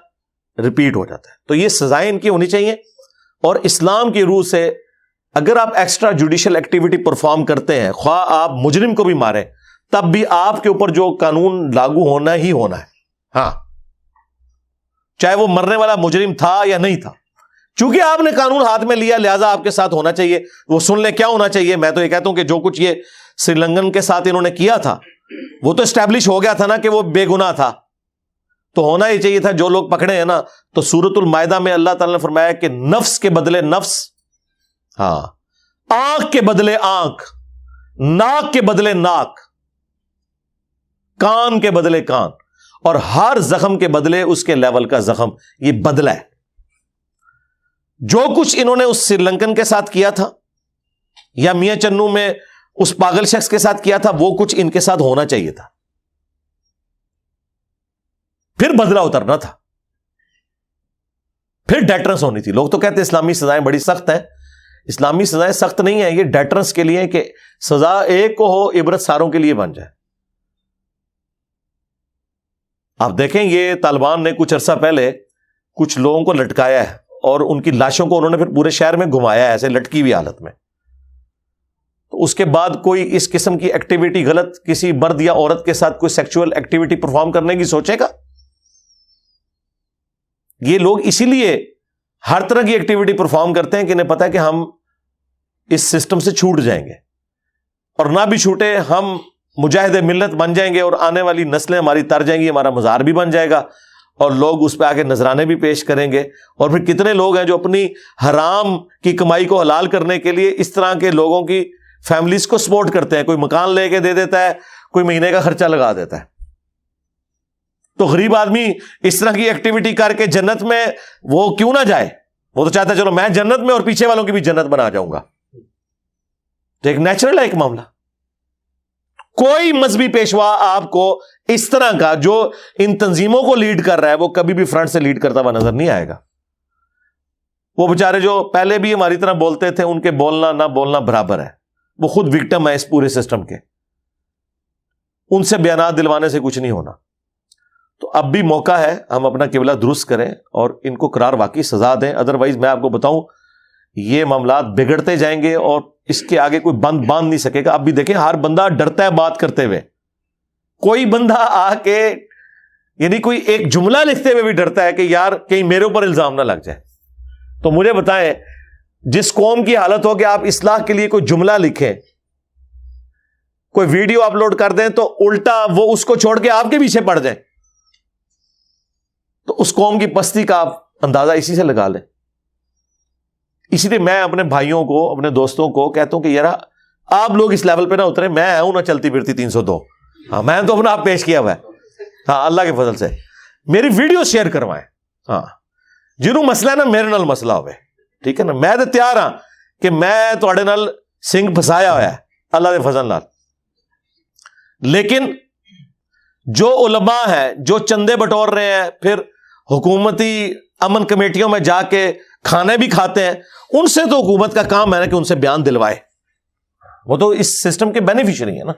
ریپیٹ ہو جاتا ہے. تو یہ سزائیں ان کی ہونی چاہیے. اور اسلام کی روح سے اگر آپ ایکسٹرا جوڈیشل ایکٹیویٹی پرفارم کرتے ہیں، خواہ آپ مجرم کو بھی ماریں، تب بھی آپ کے اوپر جو قانون لاگو ہونا ہی ہونا ہے. ہاں، چاہے وہ مرنے والا مجرم تھا یا نہیں تھا، چونکہ آپ نے قانون ہاتھ میں لیا لہذا آپ کے ساتھ ہونا چاہیے. وہ سن لیں کیا ہونا چاہیے. میں تو یہ کہتا ہوں کہ جو کچھ یہ سری لنکن کے ساتھ انہوں نے کیا تھا وہ تو اسٹیبلش ہو گیا تھا نا کہ وہ بے گناہ تھا، تو ہونا ہی چاہیے تھا. جو لوگ پکڑے ہیں نا، تو سورۃ المائدہ میں اللہ تعالیٰ نے فرمایا کہ نفس کے بدلے نفس، ہاں، آنکھ کے بدلے آنکھ، ناک کے بدلے ناک، کان کے بدلے کان، اور ہر زخم کے بدلے اس کے لیول کا زخم. یہ بدلہ ہے. جو کچھ انہوں نے اس سری لنکن کے ساتھ کیا تھا یا میاں چنو میں اس پاگل شخص کے ساتھ کیا تھا، وہ کچھ ان کے ساتھ ہونا چاہیے تھا. پھر بدلہ اترنا تھا، پھر ڈیٹرنس ہونی تھی. لوگ تو کہتے ہیں اسلامی سزائیں بڑی سخت ہیں. اسلامی سزائیں سخت نہیں ہیں، یہ ڈیٹرنس کے لیے کہ سزا ایک کو ہو، عبرت ساروں کے لیے بن جائے. آپ دیکھیں یہ طالبان نے کچھ عرصہ پہلے کچھ لوگوں کو لٹکایا ہے اور ان کی لاشوں کو انہوں نے پھر پورے شہر میں گھمایا ہے ایسے لٹکی ہوئی حالت میں. تو اس کے بعد کوئی اس قسم کی ایکٹیویٹی غلط کسی مرد یا عورت کے ساتھ کوئی سیکچول ایکٹیویٹی پرفارم کرنے کی سوچے گا؟ یہ لوگ اسی لیے ہر طرح کی ایکٹیویٹی پرفارم کرتے ہیں کہ انہیں پتا ہے کہ ہم اس سسٹم سے چھوٹ جائیں گے، اور نہ بھی چھوٹے ہم مجاہد ملت بن جائیں گے اور آنے والی نسلیں ہماری تر جائیں گی، ہمارا مزار بھی بن جائے گا اور لوگ اس پہ آگے نذرانے بھی پیش کریں گے. اور پھر کتنے لوگ ہیں جو اپنی حرام کی کمائی کو حلال کرنے کے لیے اس طرح کے لوگوں کی فیملیز کو سپورٹ کرتے ہیں. کوئی مکان لے کے دے دیتا ہے، کوئی مہینے کا خرچہ لگا دیتا ہے. تو غریب آدمی اس طرح کی ایکٹیویٹی کر کے جنت میں وہ کیوں نہ جائے؟ وہ تو چاہتا ہے چلو میں جنت میں اور پیچھے والوں کی بھی جنت بنا جاؤں گا. تو ایک نیچرل ہے ایک معاملہ. کوئی مذہبی پیشوا آپ کو اس طرح کا جو ان تنظیموں کو لیڈ کر رہا ہے وہ کبھی بھی فرنٹ سے لیڈ کرتا ہوا نظر نہیں آئے گا. وہ بیچارے جو پہلے بھی ہماری طرح بولتے تھے ان کے بولنا نہ بولنا برابر ہے، وہ خود وکٹم ہے اس پورے سسٹم کے. ان سے بیانات دلوانے سے کچھ نہیں ہونا. تو اب بھی موقع ہے ہم اپنا قبلہ درست کریں اور ان کو قرار واقعی سزا دیں. ادروائز میں آپ کو بتاؤں یہ معاملات بگڑتے جائیں گے اور اس کے آگے کوئی بند باندھ نہیں سکے گا. اب بھی دیکھیں ہر بندہ ڈرتا ہے بات کرتے ہوئے. کوئی بندہ آ کے یعنی کوئی ایک جملہ لکھتے ہوئے بھی ڈرتا ہے کہ یار کہیں میرے اوپر الزام نہ لگ جائے. تو مجھے بتائیں جس قوم کی حالت ہو کہ آپ اصلاح کے لیے کوئی جملہ لکھیں، کوئی ویڈیو اپلوڈ کر دیں تو الٹا وہ اس کو چھوڑ کے آپ کے پیچھے پڑ جائیں، تو اس قوم کی پستی کا آپ اندازہ اسی سے لگا لیں. اسی لیے میں اپنے بھائیوں کو اپنے دوستوں کو کہتا ہوں کہ یار آپ لوگ اس لیول پہ نہ اترے. میں ہوں نہ چلتی پھرتی 302. ہاں میں تو اپنا آپ پیش کیا ہوا ہے. ہاں اللہ کے فضل سے میری ویڈیو شیئر کروائیں. ہاں جنہوں مسئلہ ہے نا میرے نال مسئلہ ہوئے، ٹھیک ہے نا. میں تو تیار ہاں کہ میں تھوڑے نال سنگ پھسایا ہوا ہے اللہ کے فضل نال. لیکن جو علماء ہیں جو چندے بٹور رہے ہیں پھر حکومتی امن کمیٹیوں میں جا کے کھانے بھی کھاتے ہیں، ان سے تو حکومت کا کام ہے نا کہ ان سے بیان دلوائے. وہ تو اس سسٹم کے بینیفیشری ہیں نا.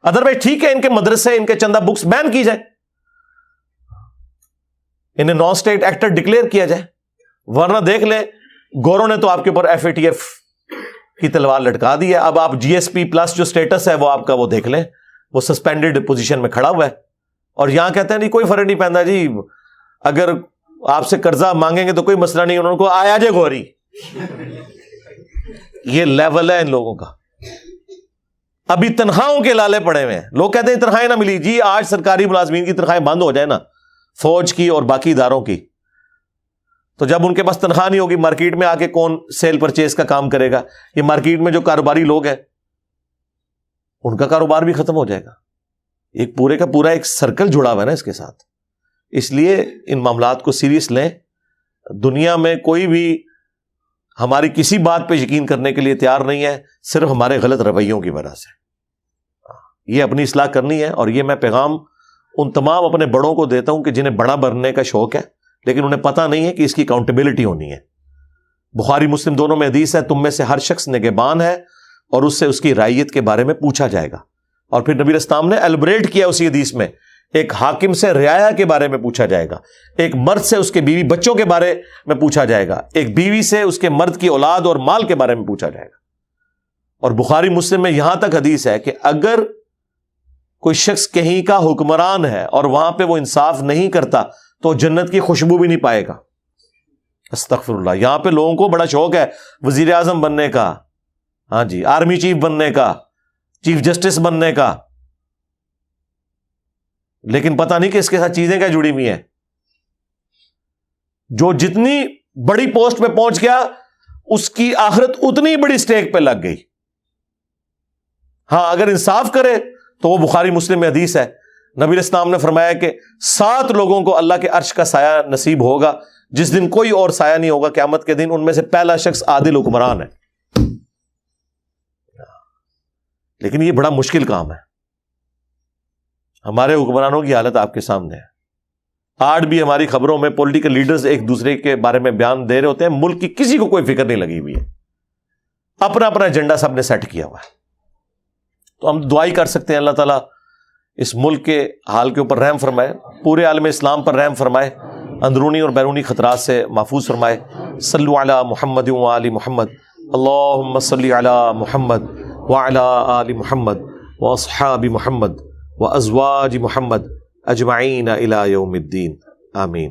ادروائز ٹھیک ہے ان کے مدرسے ان کے چندہ بکس بین کی جائے، انہیں نان اسٹیٹ ایکٹر ڈکلیئر کیا جائے. ورنہ دیکھ لیں گوروں نے تو آپ کے اوپر FATF کی تلوار لٹکا دی ہے. اب آپ GSP پلس جو سٹیٹس ہے وہ آپ کا وہ دیکھ لیں، وہ سسپینڈڈ پوزیشن میں کھڑا ہوا ہے. اور یہاں کہتے ہیں نہیں کوئی فرق نہیں پہنتا جی، اگر آپ سے قرضہ مانگیں گے تو کوئی مسئلہ نہیں، انہوں کو آیا جے گوری. یہ لیول ہے ان لوگوں کا. ابھی تنخواہوں کے لالے پڑے ہوئے ہیں. لوگ کہتے ہیں تنخواہیں نہ ملی. جی آج سرکاری ملازمین کی تنخواہیں بند ہو جائے نا، فوج کی اور باقی اداروں کی، تو جب ان کے پاس تنخواہ نہیں ہوگی مارکیٹ میں آ کے کون سیل پرچیز کا کام کرے گا؟ یہ مارکیٹ میں جو کاروباری لوگ ہیں ان کا کاروبار بھی ختم ہو جائے گا. ایک پورے کا پورا ایک سرکل جڑا ہوا ہے نا اس کے ساتھ. اس لیے ان معاملات کو سیریس لیں. دنیا میں کوئی بھی ہماری کسی بات پہ یقین کرنے کے لیے تیار نہیں ہے، صرف ہمارے غلط رویوں کی وجہ سے. یہ اپنی اصلاح کرنی ہے، اور یہ میں پیغام ان تمام اپنے بڑوں کو دیتا ہوں کہ جنہیں بڑا بننے کا شوق ہے لیکن انہیں پتہ نہیں ہے کہ اس کی اکاؤنٹیبلٹی ہونی ہے۔ بخاری مسلم دونوں میں حدیث ہے، تم میں سے ہر شخص نگہبان ہے اور اس سے اس کی رعیت کے بارے میں پوچھا جائے گا۔ اور پھر نبی اسلام نے ایلبریٹ کیا اسی حدیث میں، ایک حاکم سے رعایا کے بارے میں پوچھا جائے گا، ایک مرد سے اس کے بیوی بچوں کے بارے میں پوچھا جائے گا، ایک بیوی سے اس کے مرد کی اولاد اور مال کے بارے میں پوچھا جائے گا۔ اور بخاری مسلم میں یہاں تک حدیث ہے کہ اگر کوئی شخص کہیں کا حکمران ہے اور وہاں پہ وہ انصاف نہیں کرتا تو جنت کی خوشبو بھی نہیں پائے گا۔ استغفر اللہ۔ یہاں پہ لوگوں کو بڑا شوق ہے وزیر اعظم بننے کا، ہاں جی، آرمی چیف بننے کا، چیف جسٹس بننے کا، لیکن پتہ نہیں کہ اس کے ساتھ چیزیں کیا جڑی ہوئی ہیں۔ جو جتنی بڑی پوسٹ پہ پہنچ گیا اس کی آخرت اتنی بڑی سٹیک پہ لگ گئی۔ ہاں اگر انصاف کرے تو وہ بخاری مسلم میں حدیث ہے، نبی اسلام نے فرمایا کہ 7 لوگوں کو اللہ کے عرش کا سایہ نصیب ہوگا جس دن کوئی اور سایہ نہیں ہوگا قیامت کے دن، ان میں سے پہلا شخص عادل حکمران ہے۔ لیکن یہ بڑا مشکل کام ہے۔ ہمارے حکمرانوں کی حالت آپ کے سامنے ہے۔ آج بھی ہماری خبروں میں پولیٹیکل لیڈرز ایک دوسرے کے بارے میں بیان دے رہے ہوتے ہیں، ملک کی کسی کو کوئی فکر نہیں لگی ہوئی ہے، اپنا اپنا ایجنڈا سب نے سیٹ کیا ہوا ہے۔ تو ہم دعائی کر سکتے ہیں اللہ تعالیٰ اس ملک کے حال کے اوپر رحم فرمائے، پورے عالم اسلام پر رحم فرمائے، اندرونی اور بیرونی خطرات سے محفوظ فرمائے۔ صلو علی محمد و آل محمد، اللہم صلی علی محمد وعلی آل محمد واصحاب محمد وازواج محمد اجمعین الی یوم الدین، آمین۔